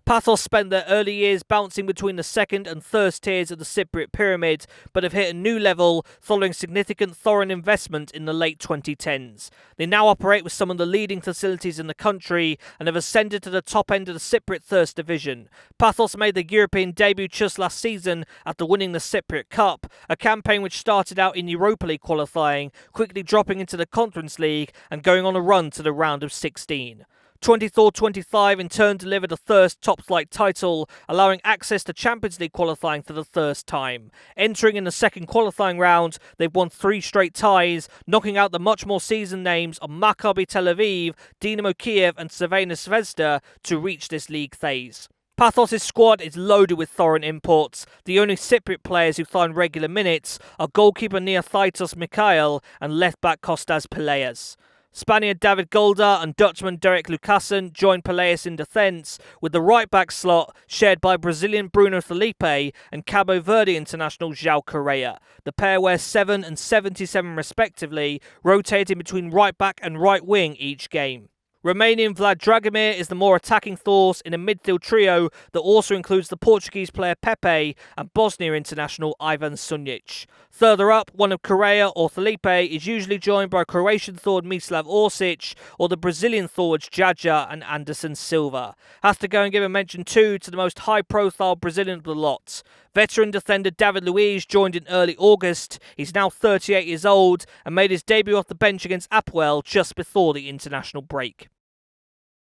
Speaker 1: Pafos spent their early years bouncing between the second and third tiers of the Cypriot pyramid, but have hit a new level following significant foreign investment in the late 2010s. They now operate with some of the leading facilities in the country and have ascended to the top end of the Cypriot First Division. Pafos made their European debut just last season after winning the Cypriot Cup, a campaign which started out in Europa League qualifying, quickly dropping into the Conference League and going on a run to the round of 16. 24-25 in turn delivered a first top-flight title, allowing access to Champions League qualifying for the first time. Entering in the second qualifying round, they've won 3 straight ties, knocking out the much more seasoned names of Maccabi Tel Aviv, Dinamo Kiev and Crvena Zvezda to reach this league phase. Pafos' squad is loaded with foreign imports. The only Cypriot players who find regular minutes are goalkeeper Neophytos Mikhail and left-back Kostas Peleas. Spaniard David Golda and Dutchman Derek Lucassen join Peleas in defence, with the right-back slot shared by Brazilian Bruno Felipe and Cabo Verde international João Correa. The pair wear 7 and 77 respectively, rotating between right-back and right-wing each game. Romanian Vlad Dragomir is the more attacking force in a midfield trio that also includes the Portuguese player Pepe and Bosnia international Ivan Sunic. Further up, one of Correa or Felipe is usually joined by Croatian forward Mislav Orsic or the Brazilian forwards Jaja and Anderson Silva. Have to go and give a mention too to the most high-profile Brazilian of the lot. Veteran defender David Luiz joined in early August. He's now 38 years old and made his debut off the bench against Apoel just before the international break.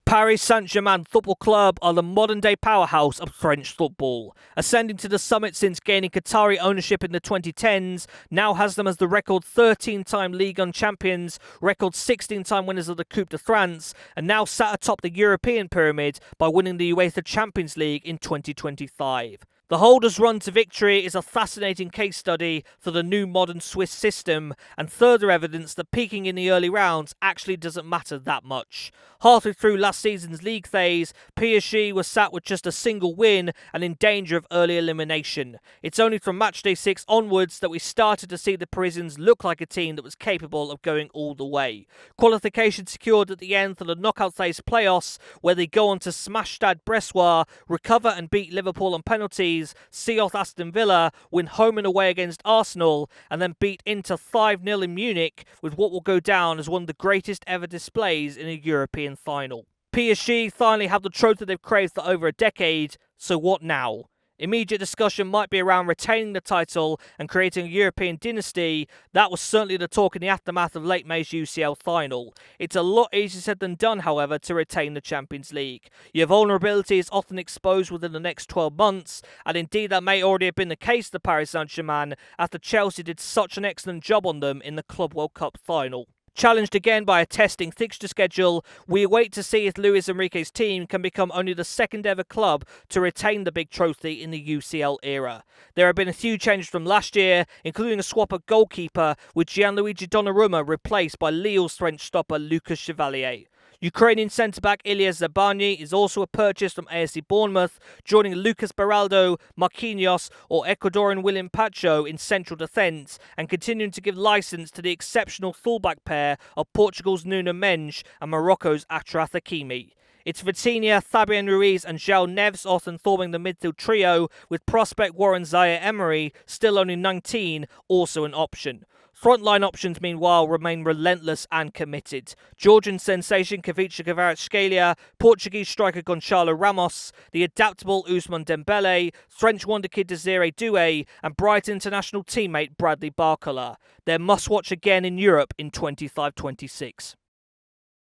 Speaker 1: Paris Saint-Germain Football Club are the modern-day powerhouse of French football. Ascending to the summit since gaining Qatari ownership in the 2010s, now has them as the record 13-time Ligue 1 champions, record 16-time winners of the Coupe de France, and now sat atop the European pyramid by winning the UEFA Champions League in 2025. The holders' run to victory is a fascinating case study for the new modern Swiss system and further evidence that peaking in the early rounds actually doesn't matter that much. Halfway through last season's league phase, PSG was sat with just a single win and in danger of early elimination. It's only from matchday 6 onwards that we started to see the Parisians look like a team that was capable of going all the way. Qualification secured at the end for the knockout phase playoffs, where they go on to smash Stade Bressois, recover and beat Liverpool on penalties, see off Aston Villa, win home and away against Arsenal, and then beat Inter 5-0 in Munich with what will go down as one of the greatest ever displays in a European final. PSG finally have the trophy they've craved for over a decade, so what now? Immediate discussion might be around retaining the title and creating a European dynasty. That was certainly the talk in the aftermath of late May's UCL final. It's a lot easier said than done, however, to retain the Champions League. Your vulnerability is often exposed within the next 12 months, and indeed that may already have been the case to Paris Saint-Germain after Chelsea did such an excellent job on them in the Club World Cup final. Challenged again by a testing fixture schedule, we await to see if Luis Enrique's team can become only the second ever club to retain the big trophy in the UCL era. There have been a few changes from last year, including a swap of goalkeeper with Gianluigi Donnarumma replaced by Lille's French stopper Lucas Chevalier. Ukrainian centre-back Ilya Zabany is also a purchase from AFC Bournemouth, joining Lucas Beraldo, Marquinhos or Ecuadorian William Pacho in central defence and continuing to give licence to the exceptional fullback pair of Portugal's Nuno Mendes and Morocco's Achraf Hakimi. It's Vitinha, Fabian Ruiz and João Neves often forming the midfield trio, with prospect Warren Zaire-Emery, still only 19, also an option. Frontline options, meanwhile, remain relentless and committed. Georgian sensation Kavica Kvaratskhelia, Portuguese striker Gonçalo Ramos, the adaptable Ousmane Dembele, French wonderkid Desiré Doué, and Brighton international teammate Bradley Barcola. They're must-watch again in Europe in 25-26.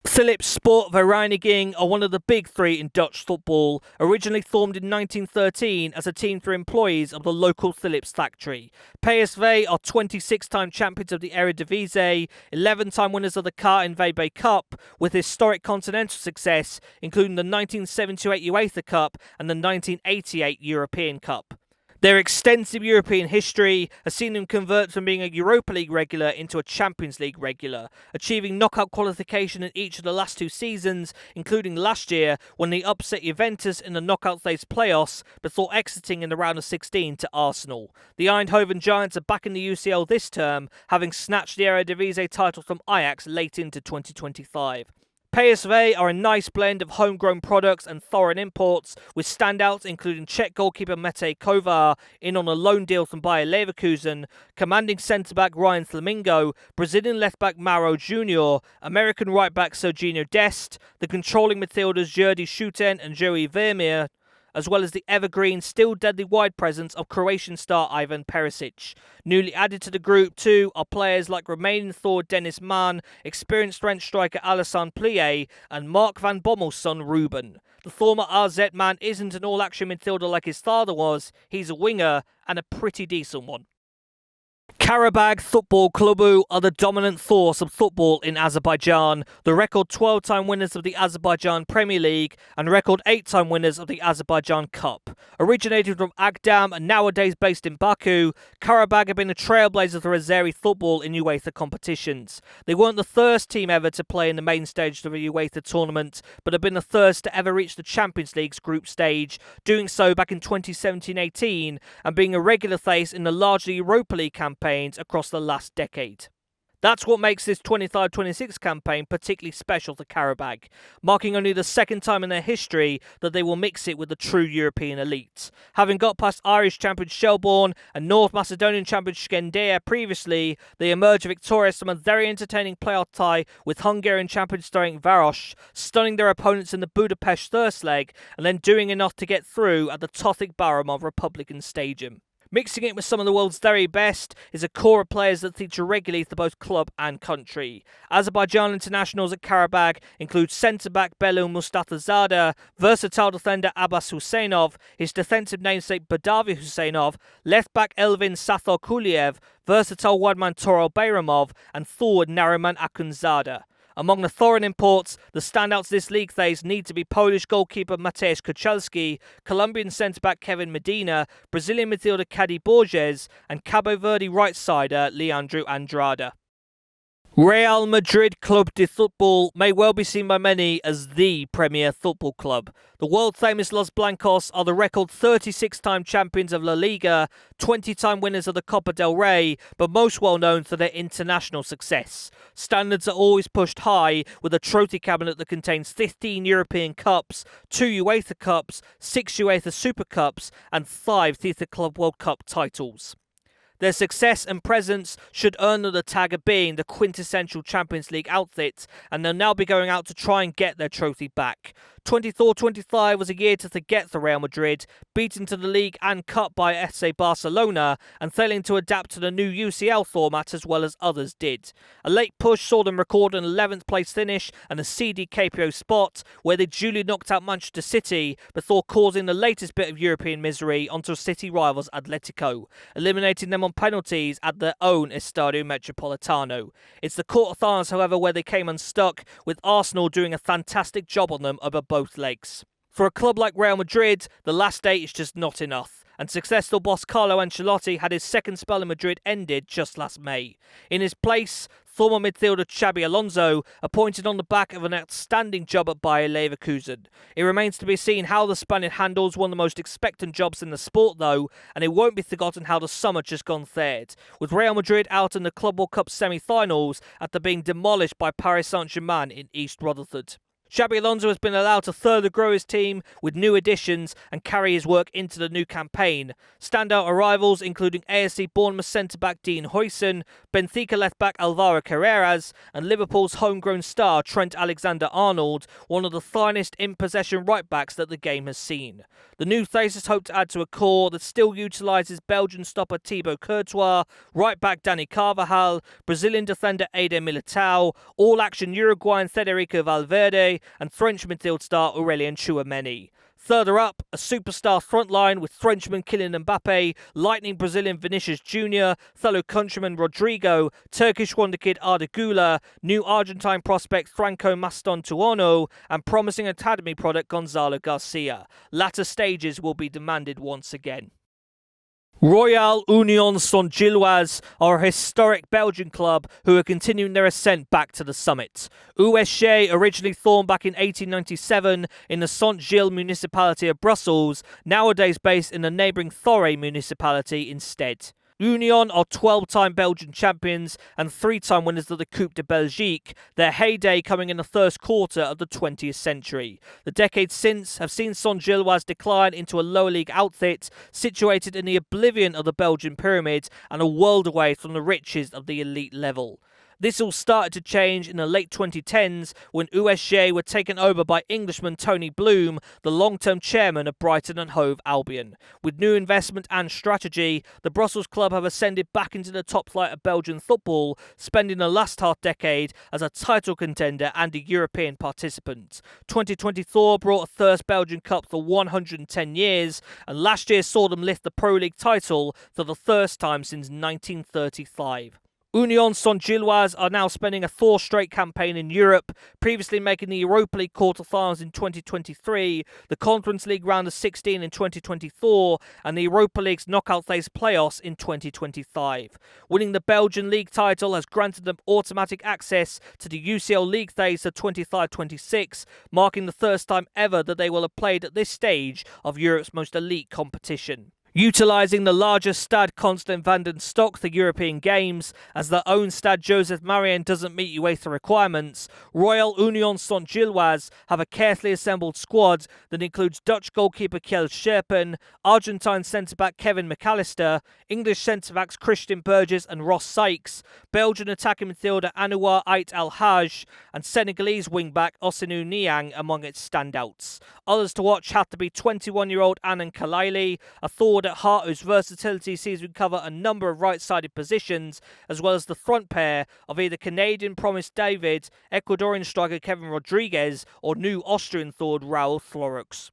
Speaker 1: Philips Sport Vereniging are one of the big three in Dutch football, originally formed in 1913 as a team for employees of the local Philips factory. PSV are 26-time champions of the Eredivisie, 11-time winners of the KNVB Cup, with historic continental success, including the 1978 UEFA Cup and the 1988 European Cup. Their extensive European history has seen them convert from being a Europa League regular into a Champions League regular, achieving knockout qualification in each of the last two seasons, including last year when they upset Juventus in the knockout phase playoffs before exiting in the round of 16 to Arsenal. The Eindhoven Giants are back in the UCL this term, having snatched the Eredivisie title from Ajax late into 2025. PSV are a nice blend of homegrown products and foreign imports, with standouts including Czech goalkeeper Mate Kovar in on a loan deal from Bayer Leverkusen, commanding centre-back Ryan Flamingo, Brazilian left-back Mauro Junior, American right-back Serginho Dest, the controlling midfielders Jordi Schuten and Joey Vermeer, as well as the evergreen, still deadly wide presence of Croatian star Ivan Perisic. Newly added to the group too are players like Romanian Thor Dennis Mann, experienced French striker Alassane Plie, and Mark van Bommel's son Ruben. The former RZ man isn't an all-action midfielder like his father was, he's a winger, and a pretty decent one. Karabag Football Clubu are the dominant force of football in Azerbaijan, the record 12-time winners of the Azerbaijan Premier League and record 8-time winners of the Azerbaijan Cup. Originated from Agdam and nowadays based in Baku, Karabag have been a trailblazer for Azeri football in UEFA competitions. They weren't the first team ever to play in the main stage of a UEFA tournament, but have been the first to ever reach the Champions League's group stage, doing so back in 2017-18 and being a regular face in the largely Europa League campaign across the last decade. That's what makes this 25-26 campaign particularly special for Karabag, marking only the second time in their history that they will mix it with the true European elite. Having got past Irish champion Shelbourne and North Macedonian champion Skendea previously, they emerged victorious from a very entertaining playoff tie with Hungarian champion Ferencváros, stunning their opponents in the Budapest first leg and then doing enough to get through at the Tothik Baramov Republican Stadium. Mixing it with some of the world's very best is a core of players that feature regularly for both club and country. Azerbaijan internationals at Karabag include centre-back Belou Mustafazadeh, versatile defender Abbas Husseinov, his defensive namesake Badavi Husseinov, left-back Elvin Sathor Kuliev, versatile wideman Torol Bayramov, and forward Nariman Akunzada. Among the foreign imports, the standouts this league phase need to be Polish goalkeeper Mateusz Kuchelski, Colombian centre-back Kevin Medina, Brazilian midfielder Cady Borges, and Cabo Verde right-sider Leandro Andrada. Real Madrid Club de Football may well be seen by many as the premier football club. The world-famous Los Blancos are the record 36-time champions of La Liga, 20-time winners of the Copa del Rey, but most well known for their international success. Standards are always pushed high, with a trophy cabinet that contains 15 European Cups, 2 UEFA Cups, 6 UEFA Super Cups, and 5 FIFA Club World Cup titles. Their success and presence should earn them the tag of being the quintessential Champions League outfit, and they'll now be going out to try and get their trophy back. 24-25 was a year to forget for Real Madrid, beaten to the league and cup by FC Barcelona and failing to adapt to the new UCL format as well as others did. A late push saw them record an 11th place finish and a seedy KPO spot where they duly knocked out Manchester City before causing the latest bit of European misery onto City rivals Atletico, eliminating them on penalties at their own Estadio Metropolitano. It's the quarterfinals, however, where they came unstuck, with Arsenal doing a fantastic job on them over both legs. For a club like Real Madrid, the last day is just not enough, and successful boss Carlo Ancelotti had his second spell in Madrid ended just last May. In his place, former midfielder Xabi Alonso, appointed on the back of an outstanding job at Bayer Leverkusen. It remains to be seen how the Spaniard handles one of the most expectant jobs in the sport though, and it won't be forgotten how the summer just gone fared, with Real Madrid out in the Club World Cup semi-finals after being demolished by Paris Saint-Germain in East Rutherford. Xabi Alonso has been allowed to further grow his team with new additions and carry his work into the new campaign. Standout arrivals including AFC Bournemouth centre-back Dean Huijsen, Benfica left-back Alvaro Carreras and Liverpool's homegrown star Trent Alexander-Arnold, one of the finest in-possession right-backs that the game has seen. The new faces hope to add to a core that still utilises Belgian stopper Thibaut Courtois, right-back Dani Carvajal, Brazilian defender Eder Militao, all-action Uruguayan Federico Valverde, and French midfield star Aurelien Tchouameni. Further up, a superstar front line with Frenchman Kylian Mbappe, lightning Brazilian Vinicius Jr., fellow countryman Rodrigo, Turkish wonderkid Arda Güler, new Argentine prospect Franco Mastantuono, and promising academy product Gonzalo Garcia. Latter stages will be demanded once again. Royal Union Saint-Gilloise are a historic Belgian club who are continuing their ascent back to the summit. USG, originally formed back in 1897 in the Saint-Gilles municipality of Brussels, nowadays based in the neighbouring Thoré municipality instead. Union are 12-time Belgian champions and 3-time winners of the Coupe de Belgique, their heyday coming in the first quarter of the 20th century. The decades since have seen Saint-Gilloise decline into a lower league outfit situated in the oblivion of the Belgian pyramid and a world away from the riches of the elite level. This all started to change in the late 2010s when USG were taken over by Englishman Tony Bloom, the long-term chairman of Brighton and Hove Albion. With new investment and strategy, the Brussels club have ascended back into the top flight of Belgian football, spending the last half-decade as a title contender and a European participant. 2024 brought a first Belgian Cup for 110 years, and last year saw them lift the Pro League title for the first time since 1935. Union Saint-Gilloise are now spending a 4th straight campaign in Europe, previously making the Europa League quarter-finals in 2023, the Conference League round of 16 in 2024, and the Europa League's knockout phase playoffs in 2025. Winning the Belgian League title has granted them automatic access to the UCL League phase of 25-26, marking the first time ever that they will have played at this stage of Europe's most elite competition. Utilising the larger Stade Constant van den Stok for European Games, as their own Stade Joseph Marion doesn't meet UEFA requirements, Royal Union Saint-Gilloise have a carefully assembled squad that includes Dutch goalkeeper Kjell Scherpen, Argentine centre-back Kevin McAllister, English centre-backs Christian Burgess and Ross Sykes, Belgian attacking midfielder Anouar Ait Al-Haj, and Senegalese wing-back Osinu Niang among its standouts. Others to watch have to be 21-year-old Anan Kalaili, a forward at heart whose versatility sees him cover a number of right-sided positions, as well as the front pair of either Canadian promise David, Ecuadorian striker Kevin Rodriguez, or new Austrian forward Raul Florux.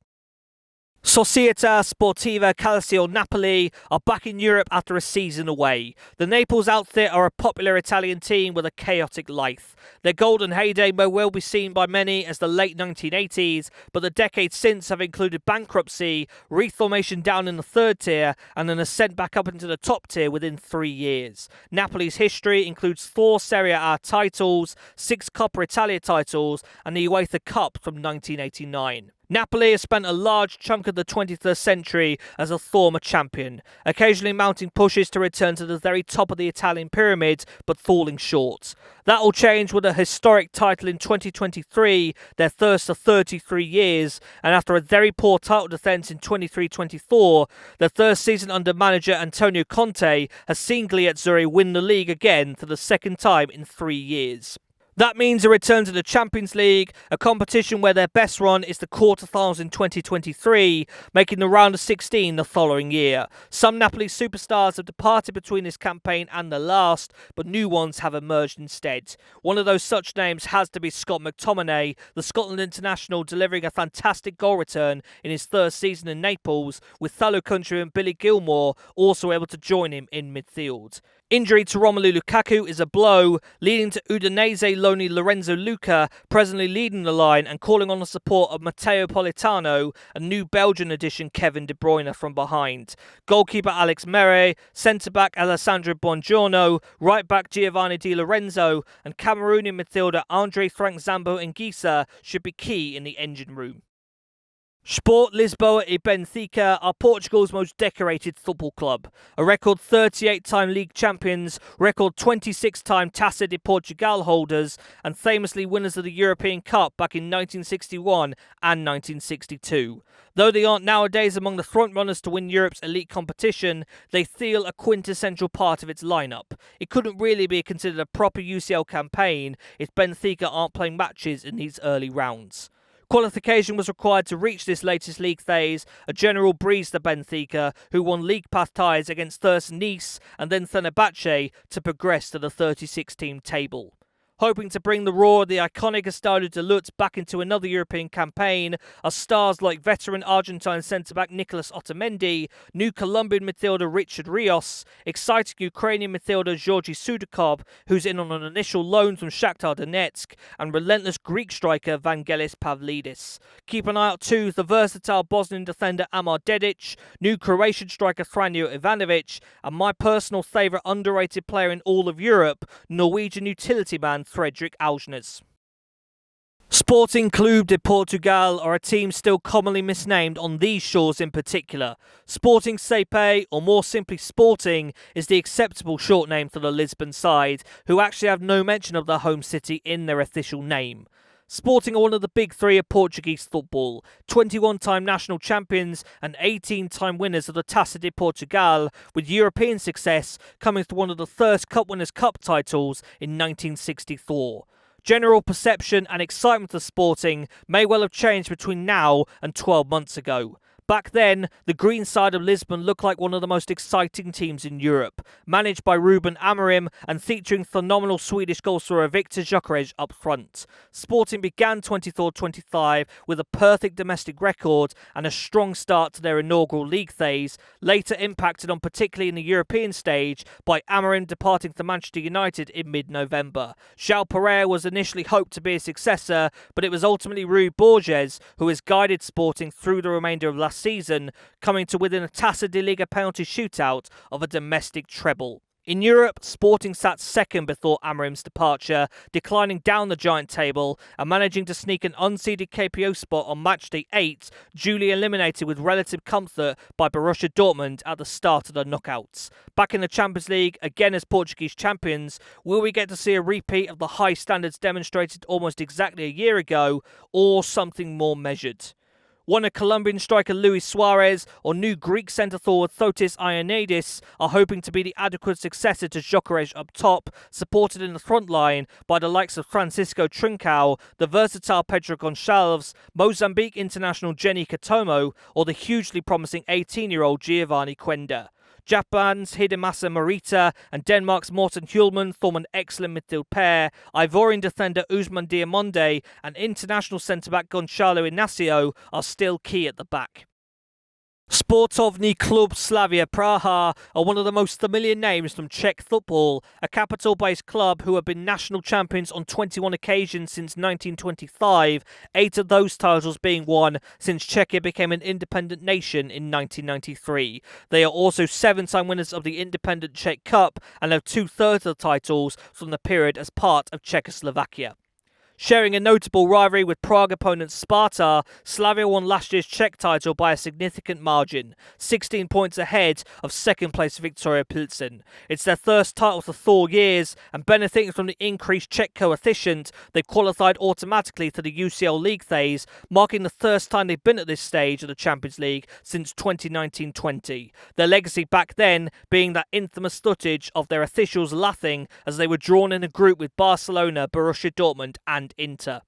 Speaker 1: Società Sportiva Calcio Napoli are back in Europe after a season away. The Naples outfit are a popular Italian team with a chaotic life. Their golden heyday may well be seen by many as the late 1980s, but the decades since have included bankruptcy, reformation down in the 3rd tier, and an ascent back up into the top tier within 3 years. Napoli's history includes 4 Serie A titles, 6 Coppa Italia titles, and the UEFA Cup from 1989. Napoli has spent a large chunk of the 21st century as a former champion, occasionally mounting pushes to return to the very top of the Italian pyramid, but falling short. That will change with a historic title in 2023, their first of 33 years, and after a very poor title defence in 23-24, their first season under manager Antonio Conte has seen Gliatzuri win the league again for the second time in 3 years. That means a return to the Champions League, a competition where their best run is the quarterfinals in 2023, making the round of 16 the following year. Some Napoli superstars have departed between this campaign and the last, but new ones have emerged instead. One of those such names has to be Scott McTominay, the Scotland international delivering a fantastic goal return in his third season in Naples, with fellow countryman Billy Gilmour also able to join him in midfield. Injury to Romelu Lukaku is a blow, leading to Udinese loanee Lorenzo Luca presently leading the line and calling on the support of Matteo Politano and new Belgian addition Kevin De Bruyne from behind. Goalkeeper Alex Mere, centre-back Alessandro Buongiorno, right-back Giovanni Di Lorenzo and Cameroonian midfielder Andre Frank Zambo Anguissa should be key in the engine room. Sport Lisboa e Benfica are Portugal's most decorated football club. A record 38-time league champions, record 26-time Taça de Portugal holders, and famously winners of the European Cup back in 1961 and 1962. Though they aren't nowadays among the frontrunners to win Europe's elite competition, they feel a quintessential part of its lineup. It couldn't really be considered a proper UCL campaign if Benfica aren't playing matches in these early rounds. Qualification was required to reach this latest league phase, a general breeze to Benfica, who won league path ties against first Nice and then Fenerbahce to progress to the 36-team table. Hoping to bring the roar of the iconic Estadio de Luz back into another European campaign are stars like veteran Argentine centre-back Nicolas Otamendi, new Colombian midfielder Richard Rios, exciting Ukrainian midfielder Georgi Sudakov, who's in on an initial loan from Shakhtar Donetsk, and relentless Greek striker Vangelis Pavlidis. Keep an eye out too the versatile Bosnian defender Amar Dedic, new Croatian striker Franjo Ivanovic, and my personal favourite underrated player in all of Europe, Norwegian utility man Fredrik Alsnes. Sporting Clube de Portugal are a team still commonly misnamed on these shores in particular. Sporting CP, or more simply Sporting, is the acceptable short name for the Lisbon side, who actually have no mention of their home city in their official name. Sporting are one of the big three of Portuguese football, 21-time national champions and 18-time winners of the Taça de Portugal, with European success coming to one of the first Cup Winners' Cup titles in 1964. General perception and excitement of Sporting may well have changed between now and 12 months ago. Back then, the green side of Lisbon looked like one of the most exciting teams in Europe, managed by Ruben Amorim and featuring phenomenal Swedish goalscorer Viktor Gyökeres up front. Sporting began 24-25 with a perfect domestic record and a strong start to their inaugural league phase, later impacted on particularly in the European stage by Amorim departing to Manchester United in mid-November. João Pereira was initially hoped to be a successor, but it was ultimately Rui Borges who has guided Sporting through the remainder of last season, coming to within a Taça de Liga penalty shootout of a domestic treble. In Europe, Sporting sat second before Amorim's departure, declining down the giant table and managing to sneak an unseeded KPO spot on matchday 8, duly eliminated with relative comfort by Borussia Dortmund at the start of the knockouts. Back in the Champions League, again as Portuguese champions, will we get to see a repeat of the high standards demonstrated almost exactly a year ago, or something more measured? One of Colombian striker Luis Suarez or new Greek centre-forward Thotis Ioannidis are hoping to be the adequate successor to Gyökeres up top, supported in the front line by the likes of Francisco Trincao, the versatile Pedro Gonçalves, Mozambique international Jenny Katomo, or the hugely promising 18-year-old Giovanni Quenda. Japan's Hidemasa Morita and Denmark's Morten Hjulmand form an excellent midfield pair. Ivorian defender Ousmane Diamonde and international centre-back Gonçalo Inacio are still key at the back. Sportovni Klub Slavia Praha are one of the most familiar names from Czech football, a capital-based club who have been national champions on 21 occasions since 1925, 8 of those titles being won since Czechia became an independent nation in 1993. They are also 7-time winners of the Independent Czech Cup and have 2/3 of the titles from the period as part of Czechoslovakia. Sharing a notable rivalry with Prague opponent Sparta, Slavia won last year's Czech title by a significant margin, 16 points ahead of second-place Viktoria Pilsen. It's their first title for 4 years, and benefiting from the increased Czech coefficient, they qualified automatically to the UCL League phase, marking the first time they've been at this stage of the Champions League since 2019-20. Their legacy back then being that infamous footage of their officials laughing as they were drawn in a group with Barcelona, Borussia Dortmund and Inter.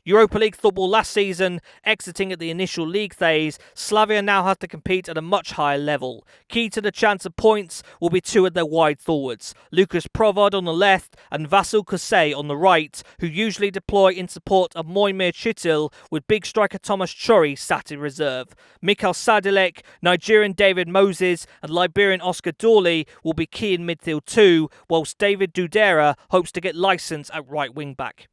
Speaker 1: Europa League football last season, exiting at the initial league phase, Slavia now have to compete at a much higher level. Key to the chance of points will be 2 of their wide forwards, Lucas Provod on the left and Vasil Kusej on the right, who usually deploy in support of Mojmir Chitil, with big striker Thomas Chori sat in reserve. Mikhail Sadilek, Nigerian David Moses and Liberian Oscar Dawley will be key in midfield too, whilst David Dudera hopes to get licence at right wing back.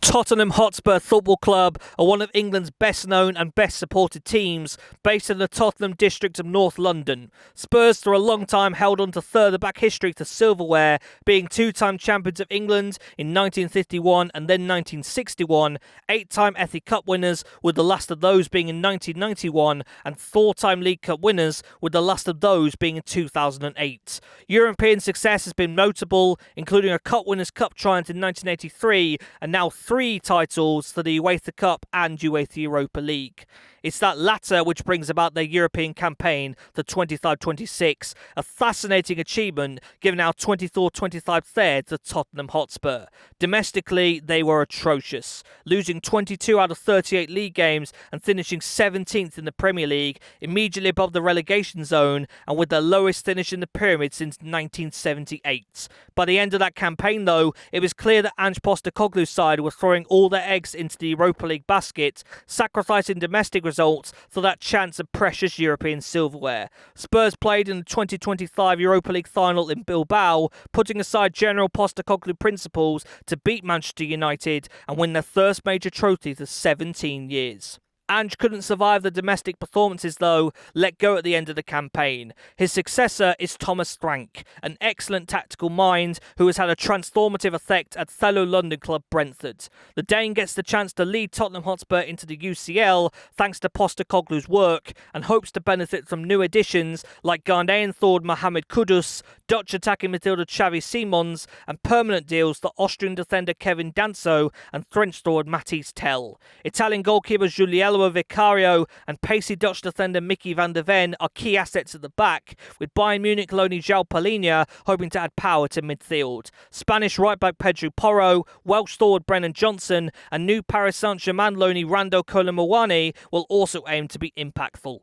Speaker 1: Tottenham Hotspur Football Club are one of England's best known and best supported teams, based in the Tottenham district of North London. Spurs for a long time held on to further back history to silverware, being 2-time champions of England in 1951 and then 1961, 8-time FA Cup winners, with the last of those being in 1991, and 4-time League Cup winners, with the last of those being in 2008. European success has been notable, including a Cup Winners' Cup triumph in 1983 and now 3 titles for the UEFA Cup and UEFA Europa League. It's that latter which brings about their European campaign for 25-26, a fascinating achievement given our 24-25 fare to Tottenham Hotspur. Domestically, they were atrocious, losing 22 out of 38 league games and finishing 17th in the Premier League, immediately above the relegation zone and with their lowest finish in the pyramid since 1978. By the end of that campaign, though, it was clear that Ange Postecoglou's side were throwing all their eggs into the Europa League basket, sacrificing domestic results for that chance of precious European silverware. Spurs played in the 2025 Europa League final in Bilbao, putting aside General Postecoglou principles to beat Manchester United and win their first major trophy for 17 years. Ange couldn't survive the domestic performances though, let go at the end of the campaign. His successor is Thomas Frank, an excellent tactical mind who has had a transformative effect at fellow London club Brentford. The Dane gets the chance to lead Tottenham Hotspur into the UCL thanks to Postecoglou's work and hopes to benefit from new additions like Ghanaian forward Mohamed Kudus, Dutch attacking midfielder Xavi Simons and permanent deals for Austrian defender Kevin Danso and French forward Matthijs Tel. Italian goalkeeper Giuliello Vicario and pacey Dutch defender Mickey van der Ven are key assets at the back, with Bayern Munich loanee João Palhinha hoping to add power to midfield. Spanish right-back Pedro Porro, Welsh forward Brennan Johnson and new Paris Saint-Germain loanee Rando Kolomuani will also aim to be impactful.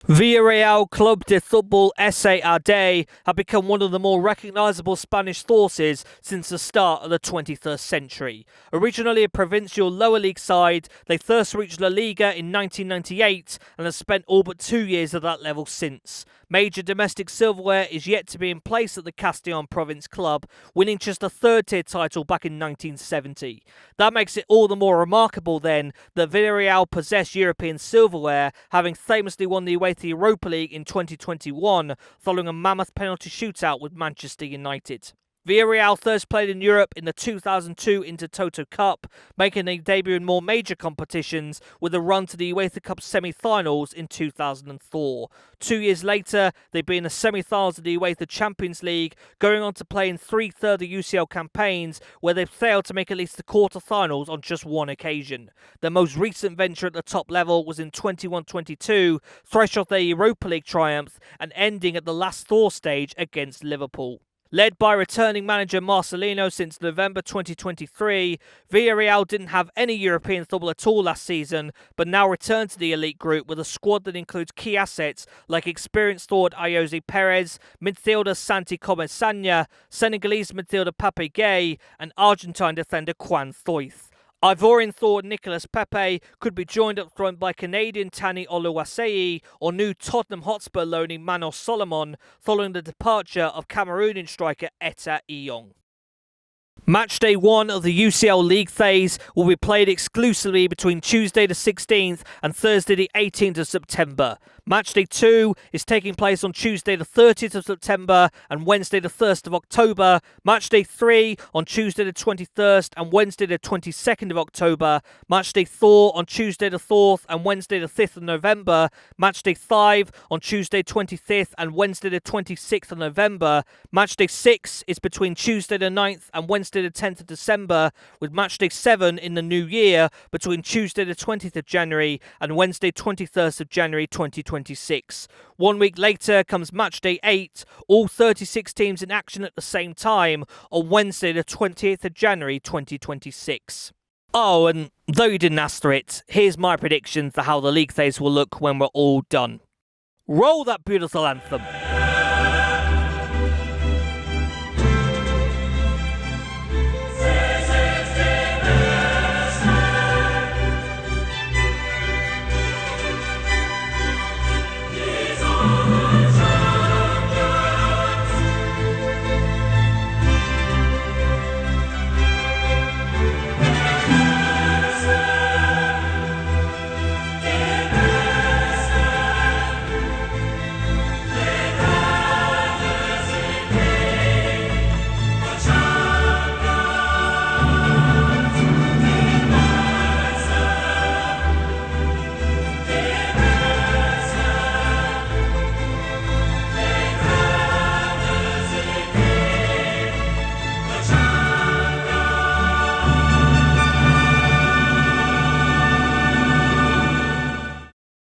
Speaker 1: Villarreal Club de Football S.A.R.D. have become one of the more recognisable Spanish forces since the start of the 21st century. Originally a provincial lower league side, they first reached La Liga in 1998 and have spent all but 2 years at that level since. Major domestic silverware is yet to be in place at the Castellon Province club, winning just a third-tier title back in 1970. That makes it all the more remarkable then that Villarreal possess European silverware, having famously won the UEFA Europa League in 2021 following a mammoth penalty shootout with Manchester United. Villarreal first played in Europe in the 2002 Intertoto Cup, making their debut in more major competitions with a run to the UEFA Cup semi-finals in 2004. 2 years later, they'd be in the semi-finals of the UEFA Champions League, going on to play in 3 further UCL campaigns where they failed to make at least the quarter-finals on just one occasion. Their most recent venture at the top level was in 21-22, fresh off their Europa League triumph and ending at the last 4 stage against Liverpool. Led by returning manager Marcelino since November 2023, Villarreal didn't have any European football at all last season, but now return to the elite group with a squad that includes key assets like experienced forward Ayoze Perez, midfielder Santi Comesaña, Senegalese midfielder Pape Gueye, and Argentine defender Juan Foyth. Ivorian forward Nicolas Pepe could be joined up front by Canadian Tani Oluwaseyi or new Tottenham Hotspur loanee Manos Solomon following the departure of Cameroonian striker Etta Iyong. Matchday 1 of the UCL League phase will be played exclusively between Tuesday the 16th and Thursday the 18th of September. Matchday 2 is taking place on Tuesday the 30th of September and Wednesday the 1st of October. Matchday 3 on Tuesday the 21st and Wednesday the 22nd of October. Matchday 4 on Tuesday the 4th and Wednesday the 5th of November. Matchday 5 on Tuesday 25th and Wednesday the 26th of November. Matchday 6 is between Tuesday the 9th and Wednesday the 10th of December, with Matchday 7 in the new year between Tuesday the 20th of January and Wednesday 21st of January 2026. 1 week later comes Matchday 8, all 36 teams in action at the same time on Wednesday the 20th of January 2026. Oh, and though you didn't ask for it, here's my predictions for how the league phase will look when we're all done. Roll that beautiful anthem.